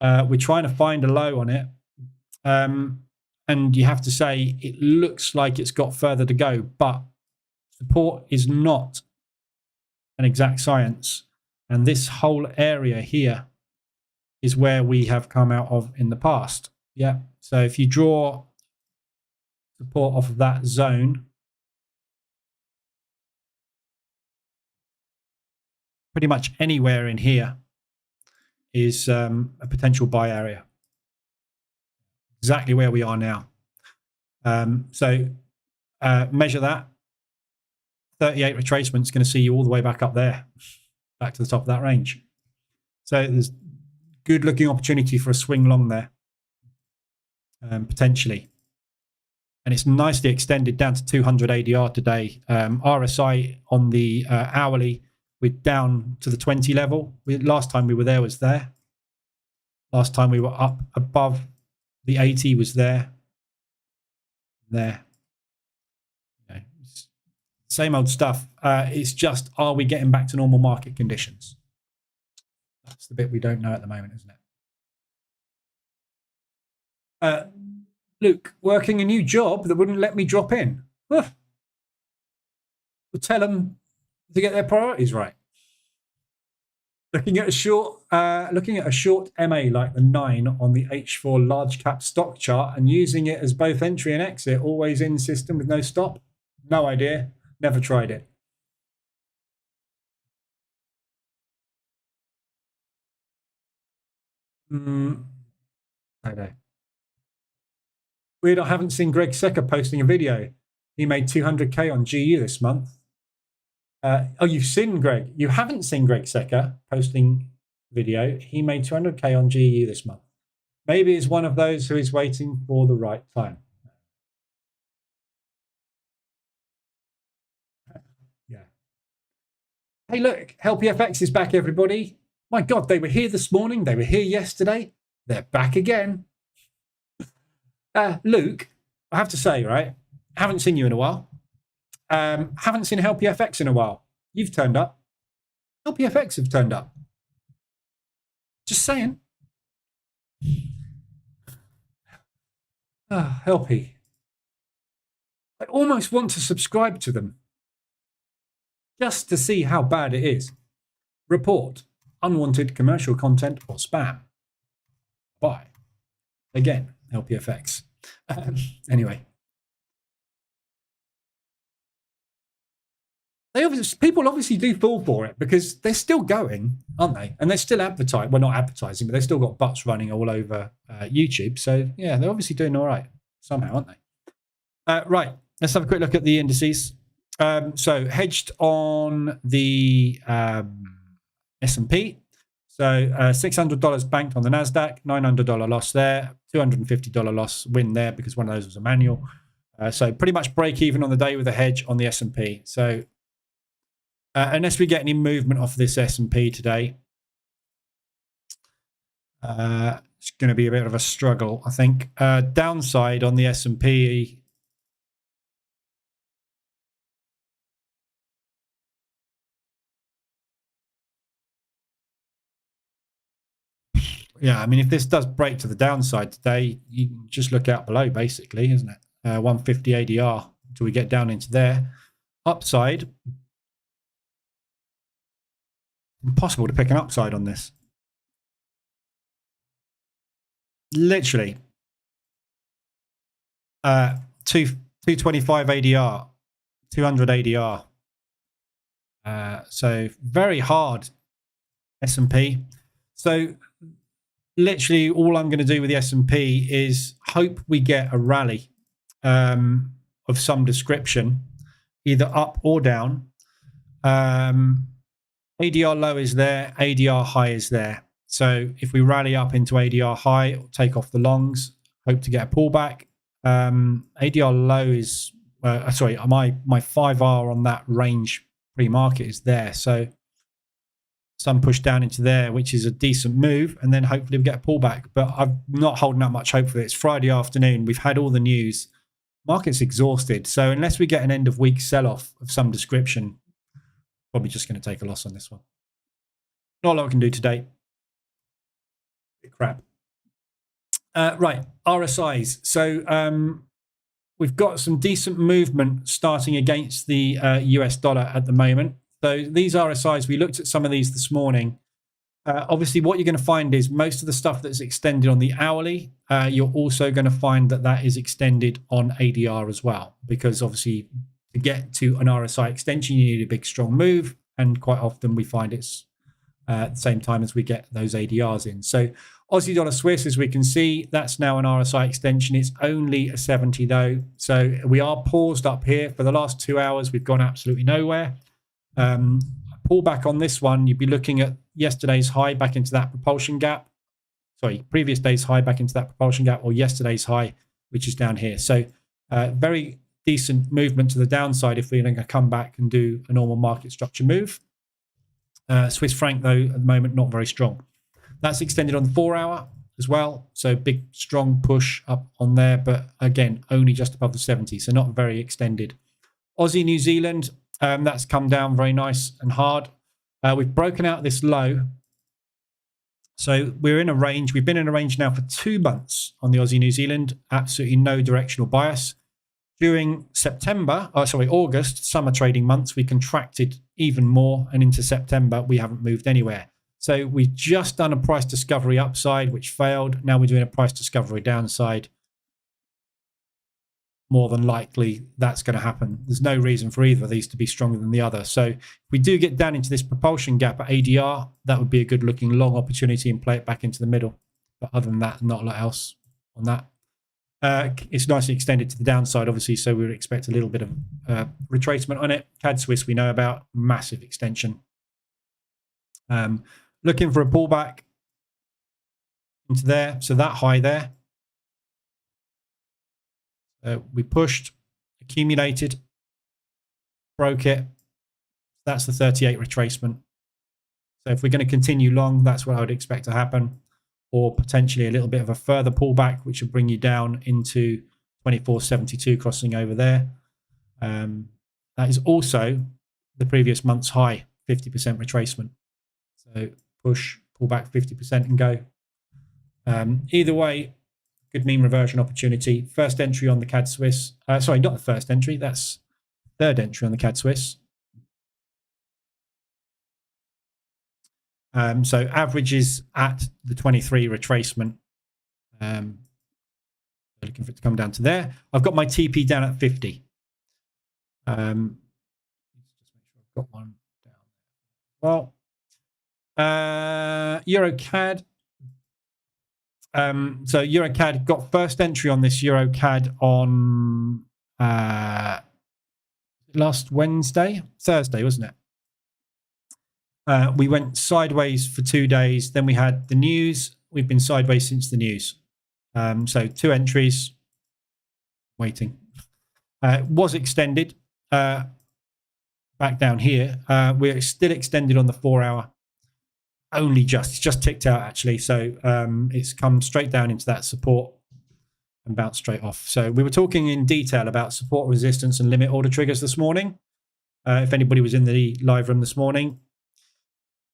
we're trying to find a low on it. And you have to say it looks like it's got further to go, but support is not an exact science. And this whole area here is where we have come out of in the past. Yeah. So if you draw support off of that zone, pretty much anywhere in here is a potential buy area. Exactly where we are now. So measure that. 38 retracement is going to see you all the way back up there, back to the top of that range. So there's good looking opportunity for a swing long there, potentially. And it's nicely extended down to 200 ADR today. RSI on the hourly, we're down to the 20 level. Last time we were there was there. Last time we were up above the 80 was there. There. Same old stuff. It's just, are we getting back to normal market conditions? That's the bit we don't know at the moment, isn't it? Luke, working a new job that wouldn't let me drop in. We'll tell them to get their priorities right. Looking at a short MA like the 9 on the H4 large cap stock chart and using it as both entry and exit, always in system with no stop. No idea. Never tried it. I know. Weird, I haven't seen Greg Secker posting a video. He made 200K on GU this month. Oh, you've seen Greg. You haven't seen Greg Secker posting video. He made 200K on GEU this month. Maybe he's one of those who is waiting for the right time. Yeah. Hey, look, HelpyFX is back, everybody. My God, they were here this morning. They were here yesterday. They're back again. Luke, I have to say, right, haven't seen you in a while. Haven't seen HelpyFX in a while. You've turned up. HelpyFX have turned up. Just saying. Helpy. I almost want to subscribe to them just to see how bad it is. Report unwanted commercial content or spam. Bye. Again, HelpyFX. Anyway. People obviously do fall for it because they're still going, aren't they? And they're still advertising. Well, not advertising, but they've still got butts running all over YouTube. So, yeah, they're obviously doing all right somehow, aren't they? Right. Let's have a quick look at the indices. So, hedged on the S&P. So, $600 banked on the NASDAQ, $900 loss there, $250 loss win there because one of those was a manual. So, pretty much break even on the day with a hedge on the S&P. So, unless we get any movement off this S&P today, it's going to be a bit of a struggle, I think. Downside on the S&P. Yeah, I mean, if this does break to the downside today, you can just look out below, basically, isn't it? 150 ADR until we get down into there. Upside. Impossible to pick an upside on this. Literally. 225 ADR, 200 ADR. So very hard S&P. So literally all I'm going to do with the S&P is hope we get a rally of some description, either up or down. ADR low is there, ADR high is there. So if we rally up into ADR high, take off the longs, hope to get a pullback. ADR low is, sorry, my 5R on that range pre-market is there. So some push down into there, which is a decent move, and then hopefully we get a pullback. But I'm not holding out much hope for it. It's Friday afternoon. We've had all the news. Market's exhausted. So unless we get an end of week sell-off of some description, probably just going to take a loss on this one. Not a lot we can do today. Bit crap. Right, RSIs. So we've got some decent movement starting against the US dollar at the moment. So these RSIs, we looked at some of these this morning. Obviously, what you're going to find is most of the stuff that's extended on the hourly, you're also going to find that that is extended on ADR as well, because obviously to get to an RSI extension, you need a big, strong move. And quite often we find it's at the same time as we get those ADRs in. So Aussie dollar Swiss, as we can see, that's now an RSI extension. It's only a 70 though. So we are paused up here for the last 2 hours. We've gone absolutely nowhere. Pull back on this one, you'd be looking at yesterday's high back into that propulsion gap. Sorry, previous day's high back into that propulsion gap, or yesterday's high, which is down here. So very decent movement to the downside if we're going to come back and do a normal market structure move. Swiss franc, though, at the moment, not very strong. That's extended on the 4 hour as well. So big, strong push up on there. But again, only just above the 70. So not very extended. Aussie, New Zealand, that's come down very nice and hard. We've broken out this low. So we're in a range. We've been in a range now for 2 months on the Aussie, New Zealand. Absolutely no directional bias. During August, summer trading months, we contracted even more, and into September, we haven't moved anywhere. So we've just done a price discovery upside, which failed. Now we're doing a price discovery downside. More than likely, that's going to happen. There's no reason for either of these to be stronger than the other. So if we do get down into this propulsion gap at ADR, that would be a good looking long opportunity and play it back into the middle. But other than that, not a lot else on that. It's nicely extended to the downside, obviously, so we would expect a little bit of retracement on it. CAD Swiss, we know about, massive extension. Looking for a pullback into there, so that high there. We pushed, accumulated, broke it. That's the 38 retracement. So if we're going to continue long, that's what I would expect to happen, or potentially a little bit of a further pullback, which will bring you down into 24.72, crossing over there. That is also the previous month's high, 50% retracement. So push, pull back 50% and go. Either way, good mean reversion opportunity. First entry on the CAD Swiss. Sorry, not the first entry. That's third entry on the CAD Swiss. So average is at the 23 retracement. Looking for it to come down to there. I've got my TP down at 50. Just make sure I've got one down. Well, EuroCAD. So EuroCAD got first entry on this EuroCAD on last Thursday, wasn't it? We went sideways for 2 days. Then we had the news. We've been sideways since the news. So 2 entries. Waiting. Was extended back down here. We're still extended on the 4-hour. Only just. It's just ticked out, actually. So it's come straight down into that support and bounced straight off. So we were talking in detail about support, resistance, and limit order triggers this morning. If anybody was in the live room this morning.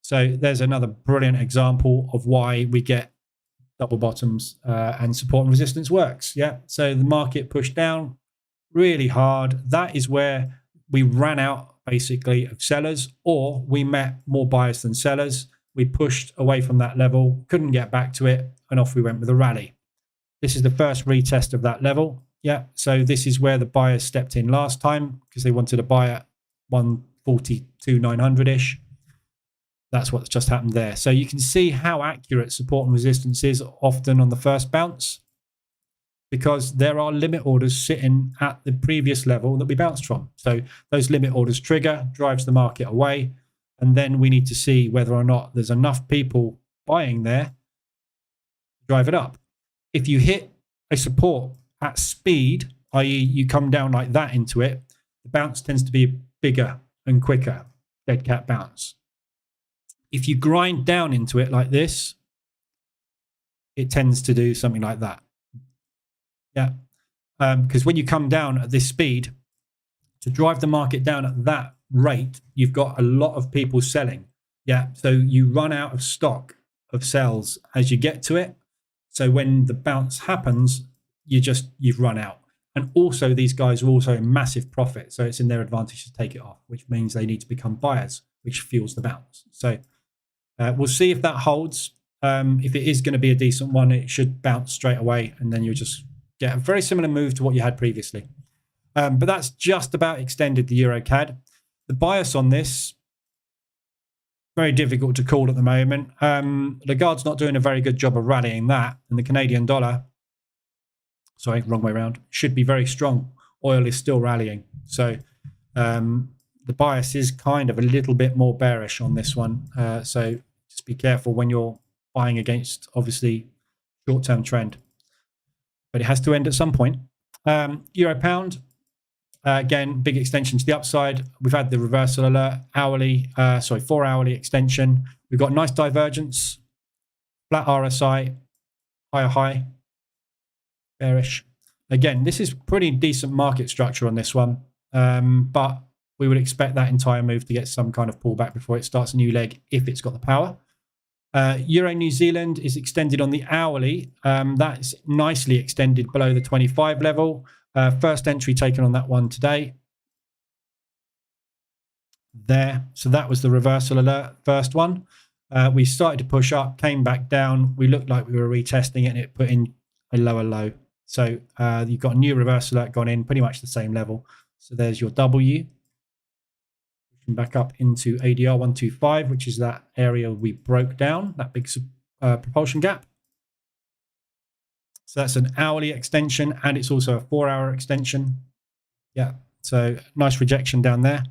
So there's another brilliant example of why we get double bottoms and support and resistance works. Yeah. So the market pushed down really hard. That is where we ran out basically of sellers, or we met more buyers than sellers. We pushed away from that level, couldn't get back to it, and off we went with a rally. This is the first retest of that level. Yeah. So this is where the buyers stepped in last time because they wanted to buy at 142,900-ish. That's what's just happened there. So you can see how accurate support and resistance is often on the first bounce, because there are limit orders sitting at the previous level that we bounced from. So those limit orders trigger, drives the market away, and then we need to see whether or not there's enough people buying there to drive it up. If you hit a support at speed, i.e. you come down like that into it, the bounce tends to be bigger and quicker, dead cat bounce. If you grind down into it like this, it tends to do something like that. Yeah. Because when you come down at this speed, to drive the market down at that rate, you've got a lot of people selling. Yeah. So you run out of stock of sells as you get to it. So when the bounce happens, you've run out. And also these guys are also in massive profit. So it's in their advantage to take it off, which means they need to become buyers, which fuels the bounce. So we'll see if that holds. If it is going to be a decent one, it should bounce straight away, and then you'll just get a very similar move to what you had previously. But that's just about extended the EuroCAD. The bias on this, very difficult to call at the moment. Lagarde's not doing a very good job of rallying that, and the Canadian dollar, sorry, wrong way around, should be very strong. Oil is still rallying. So the bias is kind of a little bit more bearish on this one. So just be careful when you're buying against, obviously, short-term trend. But it has to end at some point. Euro pound, again, big extension to the upside. We've had the reversal alert, 4-hourly extension. We've got nice divergence, flat RSI, higher high, bearish. Again, this is pretty decent market structure on this one. But we would expect that entire move to get some kind of pullback before it starts a new leg, if it's got the power. Euro New Zealand is extended on the hourly. That's nicely extended below the 25 level. First entry taken on that one today. There. So that was the reversal alert, first one. We started to push up, came back down. We looked like we were retesting it, and it put in a lower low. So you've got a new reversal alert gone in, pretty much the same level. So there's your W. Back up into ADR 125, which is that area we broke down, that big propulsion gap. So that's an hourly extension, and it's also a 4-hour extension. Yeah, so nice rejection down there.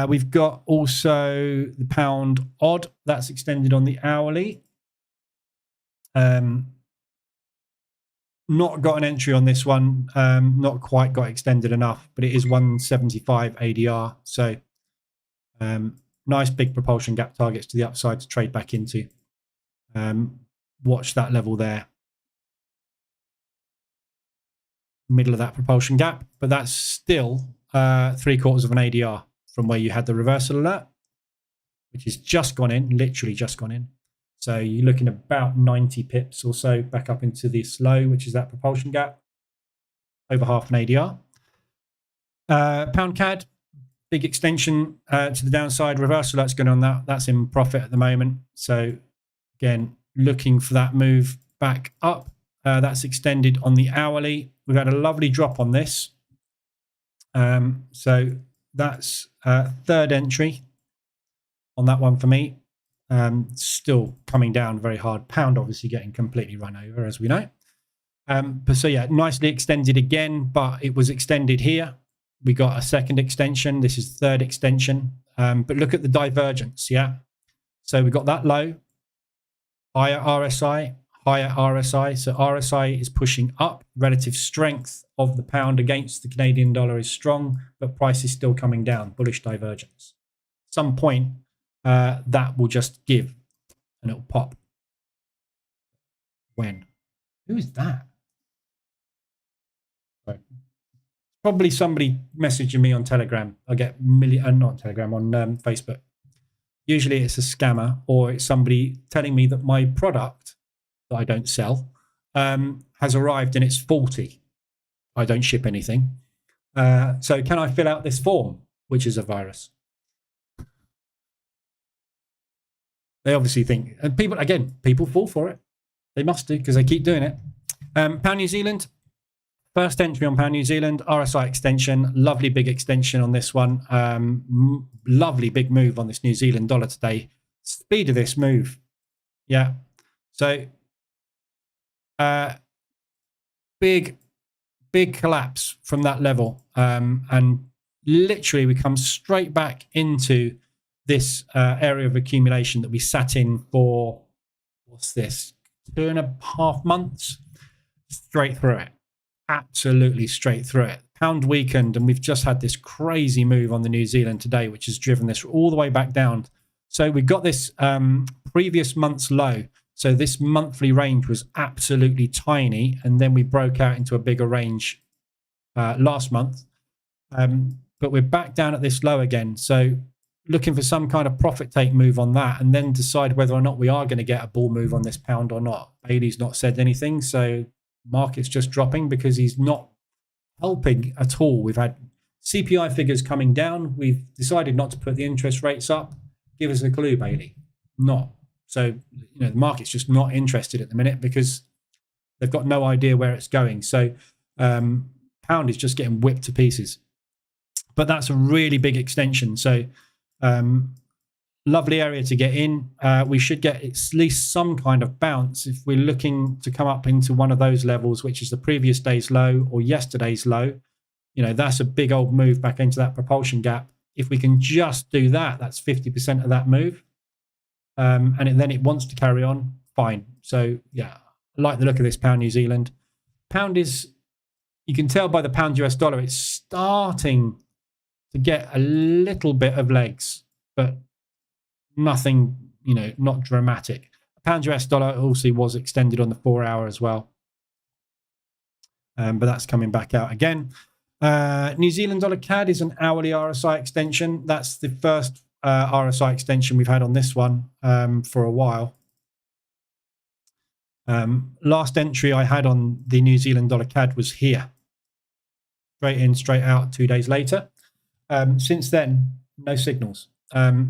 We've got also the pound odd. That's extended on the hourly. Not got an entry on this one. Not quite got extended enough, but it is 175 ADR. So nice big propulsion gap targets to the upside to trade back into. Watch that level there. Middle of that propulsion gap, but that's still 3/4 of an ADR from where you had the reversal alert, which has just gone in, literally just gone in. So you're looking about 90 pips or so back up into this low, which is that propulsion gap, over half an ADR. Pound CAD, big extension to the downside. Reversal that's going on that. That's in profit at the moment. So again, looking for that move back up. That's extended on the hourly. We've had a lovely drop on this. So that's third entry on that one for me. Still coming down very hard. Pound obviously getting completely run over, as we know. But so yeah, nicely extended again, but it was extended here. We got a second extension. This is third extension. But look at the divergence, yeah? So we got that low, higher RSI, higher RSI. So RSI is pushing up. Relative strength of the pound against the Canadian dollar is strong, but price is still coming down. Bullish divergence. Some point that will just give and it'll pop. When? Who is that? Sorry. Probably somebody messaging me on Telegram. I get not Telegram, on Facebook. Usually it's a scammer, or it's somebody telling me that my product that I don't sell has arrived and it's faulty. I don't ship anything. So can I fill out this form, which is a virus? They obviously think, and people fall for it. They must do, because they keep doing it. Pound New Zealand, first entry on Pound New Zealand, RSI extension, lovely big extension on this one. Lovely big move on this New Zealand dollar today. Speed of this move. Yeah. So big collapse from that level. And literally we come straight back into this area of accumulation that we sat in for, what's this, 2.5 months? Straight through it. Absolutely straight through it. Pound weakened, and we've just had this crazy move on the New Zealand today, which has driven this all the way back down. So we've got this previous month's low. So this monthly range was absolutely tiny, and then we broke out into a bigger range last month. But we're back down at this low again. So looking for some kind of profit take move on that, and then decide whether or not we are going to get a bull move on this pound or not. Bailey's not said anything, so market's just dropping because he's not helping at all. We've had CPI figures coming down. We've decided not to put the interest rates up. Give us a clue, Bailey. Not. So, the market's just not interested at the minute because they've got no idea where it's going. So pound is just getting whipped to pieces. But that's a really big extension. So lovely area to get in. We should get at least some kind of bounce if we're looking to come up into one of those levels, which is the previous day's low or yesterday's low. That's a big old move back into that propulsion gap. If we can just do that, that's 50% of that move. And then it wants to carry on, fine. So yeah, I like the look of this Pound New Zealand. Pound is, you can tell by the pound US dollar, it's starting to get a little bit of legs, but nothing, not dramatic. Pound US dollar also was extended on the 4-hour as well. But that's coming back out again. New Zealand dollar CAD is an hourly RSI extension. That's the first RSI extension we've had on this one for a while. Last entry I had on the New Zealand dollar CAD was here. Straight in, straight out 2 days later. Since then, no signals.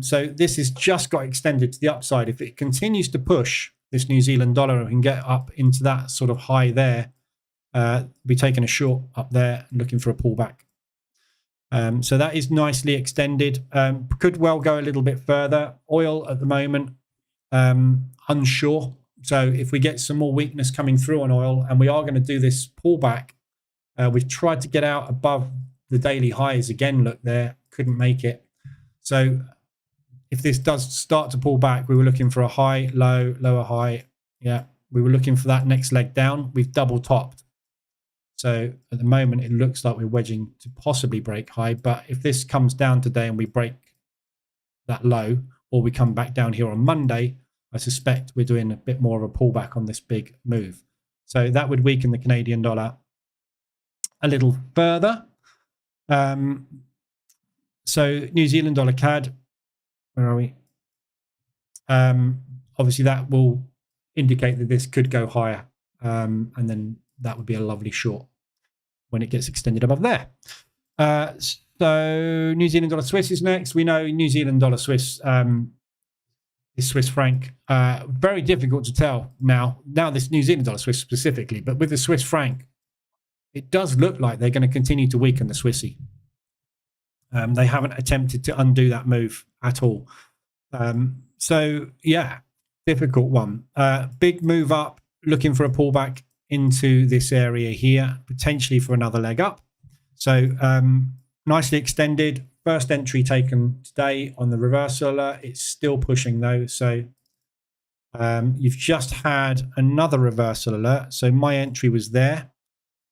So this has just got extended to the upside. If it continues to push this New Zealand dollar and can get up into that sort of high there, be taking a short up there, looking for a pullback. So that is nicely extended. Could well go a little bit further. Oil at the moment, unsure. So if we get some more weakness coming through on oil, and we are going to do this pullback, we've tried to get out above the daily highs again. Look there, couldn't make it. So if this does start to pull back, we were looking for a high, low, lower high. Yeah, we were looking for that next leg down. We've double topped. So at the moment, it looks like we're wedging to possibly break high. But if this comes down today and we break that low, or we come back down here on Monday, I suspect we're doing a bit more of a pullback on this big move. So that would weaken the Canadian dollar a little further. So New Zealand dollar CAD, where are we? Obviously, that will indicate that this could go higher. And then that would be a lovely short when it gets extended above there. So New Zealand dollar Swiss is next. We know New Zealand dollar Swiss is Swiss franc. Very difficult to tell now this New Zealand dollar Swiss specifically, but with the Swiss franc, it does look like they're going to continue to weaken the Swissy. They haven't attempted to undo that move at all. So yeah, difficult one. Big move up, looking for a pullback into this area here, potentially for another leg up. So nicely extended. First entry taken today on the reversal alert. It's still pushing though. So you've just had another reversal alert. So my entry was there.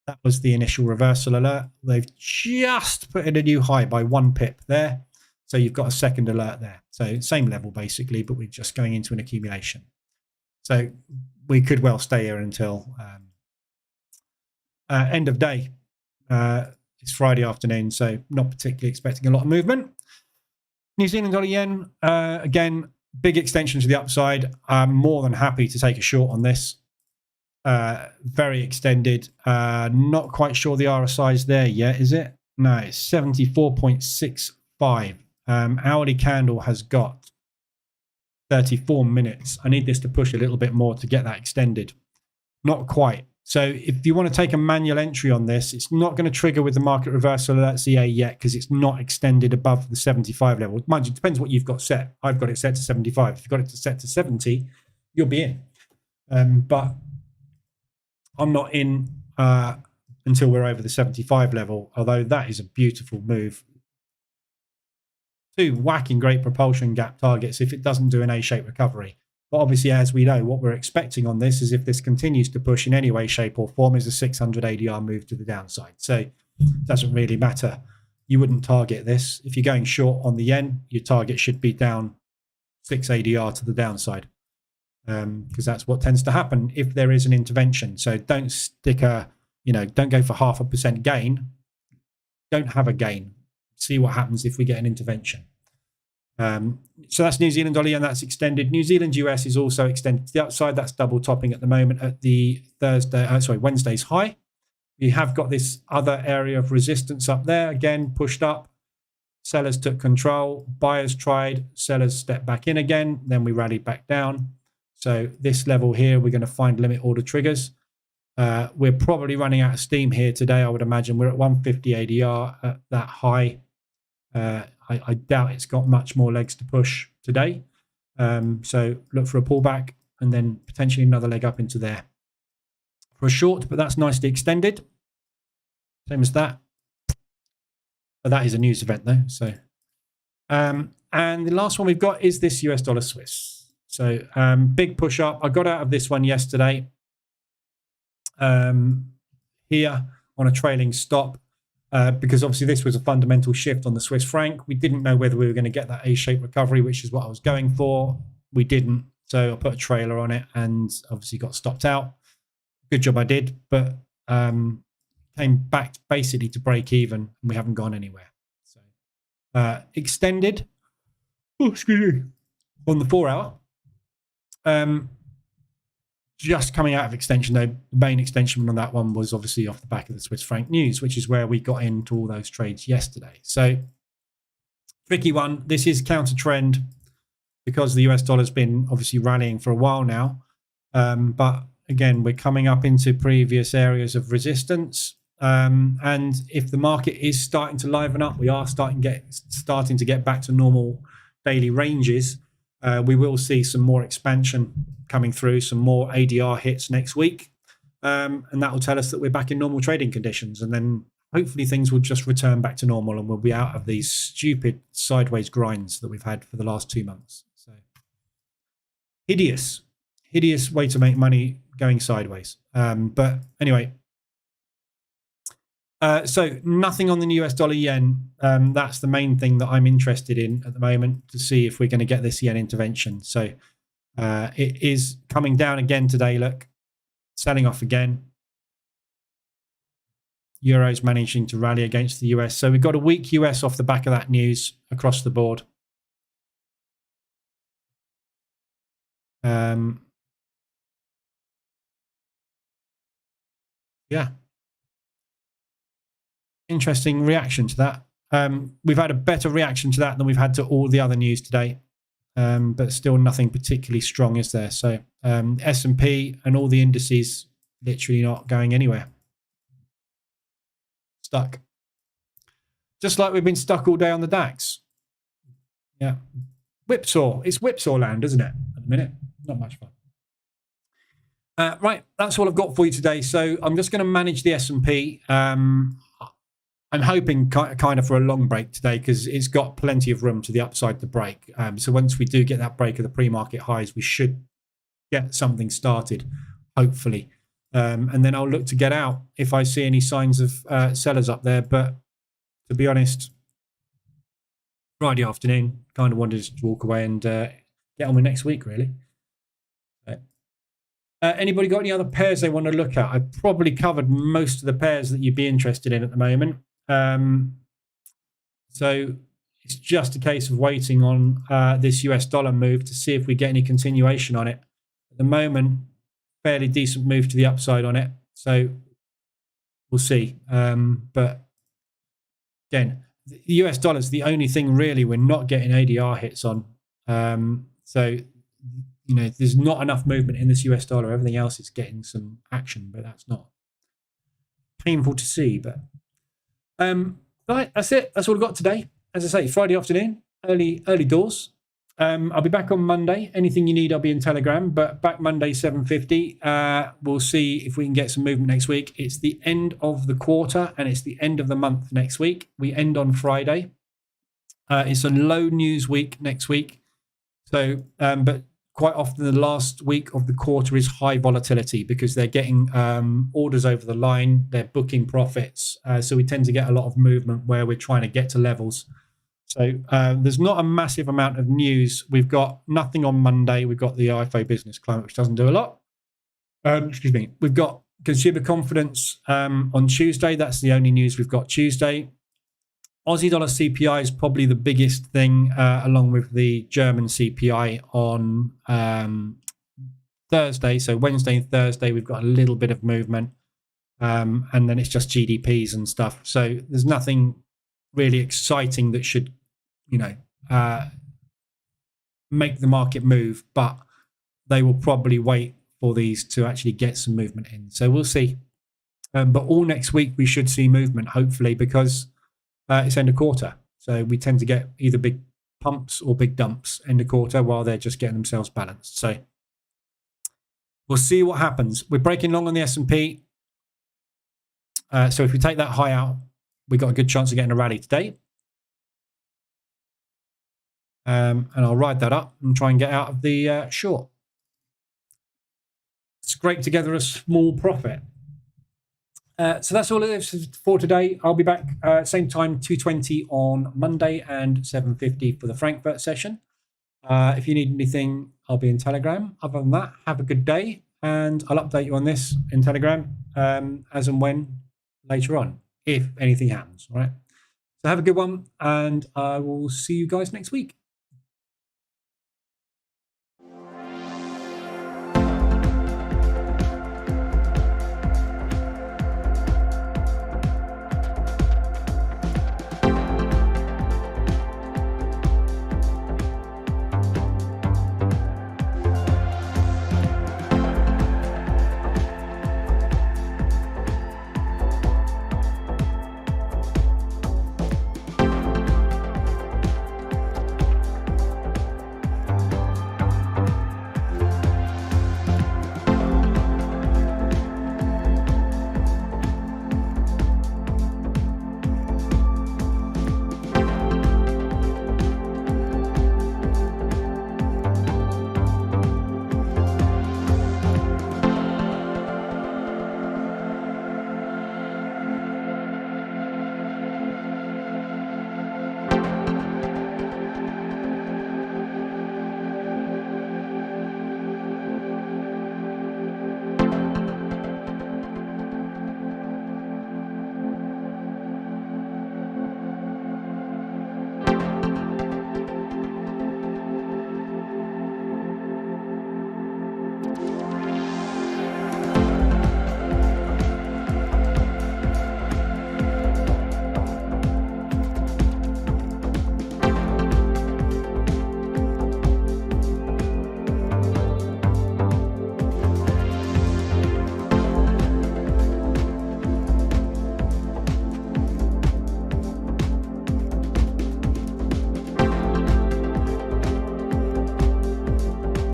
That was the initial reversal alert. They've just put in a new high by 1 pip there. So you've got a second alert there. So same level basically, but we're just going into an accumulation. So we could well stay here until end of day. It's Friday afternoon, so not particularly expecting a lot of movement. New Zealand dollar yen, again, big extension to the upside. I'm more than happy to take a short on this. Very extended. Not quite sure the RSI is there yet, is it? No, it's 74.65. Hourly candle has got 34 minutes. I need this to push a little bit more to get that extended. Not quite. So if you want to take a manual entry on this, it's not going to trigger with the market reversal alert EA yet because it's not extended above the 75 level. Mind you, it depends what you've got set. I've got it set to 75. If you've got it set to 70, you'll be in. But I'm not in until we're over the 75 level, although that is a beautiful move. 2 whacking great propulsion gap targets if it doesn't do an A-shaped recovery. But obviously, as we know, what we're expecting on this is if this continues to push in any way, shape or form is a 600 ADR move to the downside. So it doesn't really matter. You wouldn't target this. If you're going short on the yen, your target should be down 6 ADR to the downside. Because that's what tends to happen if there is an intervention. So don't stick don't go for 0.5% gain. Don't have a gain. See what happens if we get an intervention. So that's New Zealand dollar yen, that's extended. New Zealand US is also extended to the upside. That's double topping at the moment at the Wednesday's high. We have got this other area of resistance up there, again pushed up. Sellers took control, buyers tried, sellers stepped back in again, then we rallied back down. So this level here, we're going to find limit order triggers. We're probably running out of steam here today, I would imagine. We're at 150 ADR at that high. I doubt it's got much more legs to push today. So look for a pullback and then potentially another leg up into there for a short, but that's nicely extended. Same as that. But that is a news event though. So, and the last one we've got is this US dollar Swiss. So big push up. I got out of this one yesterday here on a trailing stop. Because obviously this was a fundamental shift on the Swiss franc. We didn't know whether we were going to get that A-shaped recovery, which is what I was going for. We didn't. So I put a trailer on it and obviously got stopped out. Good job I did, but came back basically to break even and we haven't gone anywhere. So extended, excuse me, on the 4 hour. Just coming out of extension, though, the main extension on that one was obviously off the back of the Swiss franc news, which is where we got into all those trades yesterday. So, tricky one. This is counter trend because the US dollar's been obviously rallying for a while now. But again, we're coming up into previous areas of resistance. And if the market is starting to liven up, we are starting to get back to normal daily ranges. we will see some more expansion coming through, some more ADR hits next week. And that will tell us that we're back in normal trading conditions. And then hopefully things will just return back to normal and we'll be out of these stupid sideways grinds that we've had for the last 2 months. So hideous way to make money going sideways. But anyway, so nothing on the US dollar yen. That's the main thing that I'm interested in at the moment, to see if we're going to get this yen intervention. So it is coming down again today. Look, selling off again. Euro's managing to rally against the US. So we've got a weak US off the back of that news across the board. Yeah. Interesting reaction to that. We've had a better reaction to that than we've had to all the other news today. But still nothing particularly strong, is there? So S&P and all the indices literally not going anywhere. Stuck. Just like we've been stuck all day on the DAX. Yeah. Whipsaw. It's whipsaw land, isn't it? At the minute. Not much fun. Right. That's all I've got for you today. So I'm just going to manage the S&P. I'm hoping kind of for a long break today because it's got plenty of room to the upside to break. So once we do get that break of the pre-market highs, we should get something started, hopefully. And then I'll look to get out if I see any signs of sellers up there. But to be honest, Friday afternoon, kind of wanted to walk away and get on with next week, really. Anybody got any other pairs they want to look at? I've probably covered most of the pairs that you'd be interested in at the moment. So it's just a case of waiting on this US dollar move to see if we get any continuation on it. At the moment, fairly decent move to the upside on it. So we'll see. But again, the US dollar is the only thing really we're not getting ADR hits on. So, you know, there's not enough movement in this US dollar. Everything else is getting some action, but that's not painful to see. But right, that's it. That's all I've got today. As I say, Friday afternoon, early doors. I'll be back on Monday. Anything you need, I'll be in Telegram. But back Monday, 7:50. We'll see if we can get some movement next week. It's the end of the quarter and it's the end of the month next week. We end on Friday. It's a low news week next week. So, but quite often the last week of the quarter is high volatility because they're getting orders over the line. They're booking profits. So we tend to get a lot of movement where we're trying to get to levels. So there's not a massive amount of news. We've got nothing on Monday. We've got the IFO business climate, which doesn't do a lot. Excuse me. We've got consumer confidence on Tuesday. That's the only news we've got Tuesday. Aussie dollar CPI is probably the biggest thing, along with the German CPI on Thursday. So Wednesday and Thursday, we've got a little bit of movement. And then it's just GDPs and stuff. So there's nothing really exciting that should, you know, make the market move, but they will probably wait for these to actually get some movement in. So we'll see. But all next week, we should see movement, hopefully, because it's end of quarter. So we tend to get either big pumps or big dumps end of quarter while they're just getting themselves balanced. So we'll see what happens. We're breaking long on the S&P. So if we take that high out, we got a good chance of getting a rally today. And I'll ride that up and try and get out of the short. Scrape together a small profit. So that's all it is for today. I'll be back same time, 2:20 on Monday and 7:50 for the Frankfurt session. If you need anything, I'll be in Telegram. Other than that, have a good day, and I'll update you on this in Telegram as and when later on, if anything happens. All right. So have a good one, and I will see you guys next week.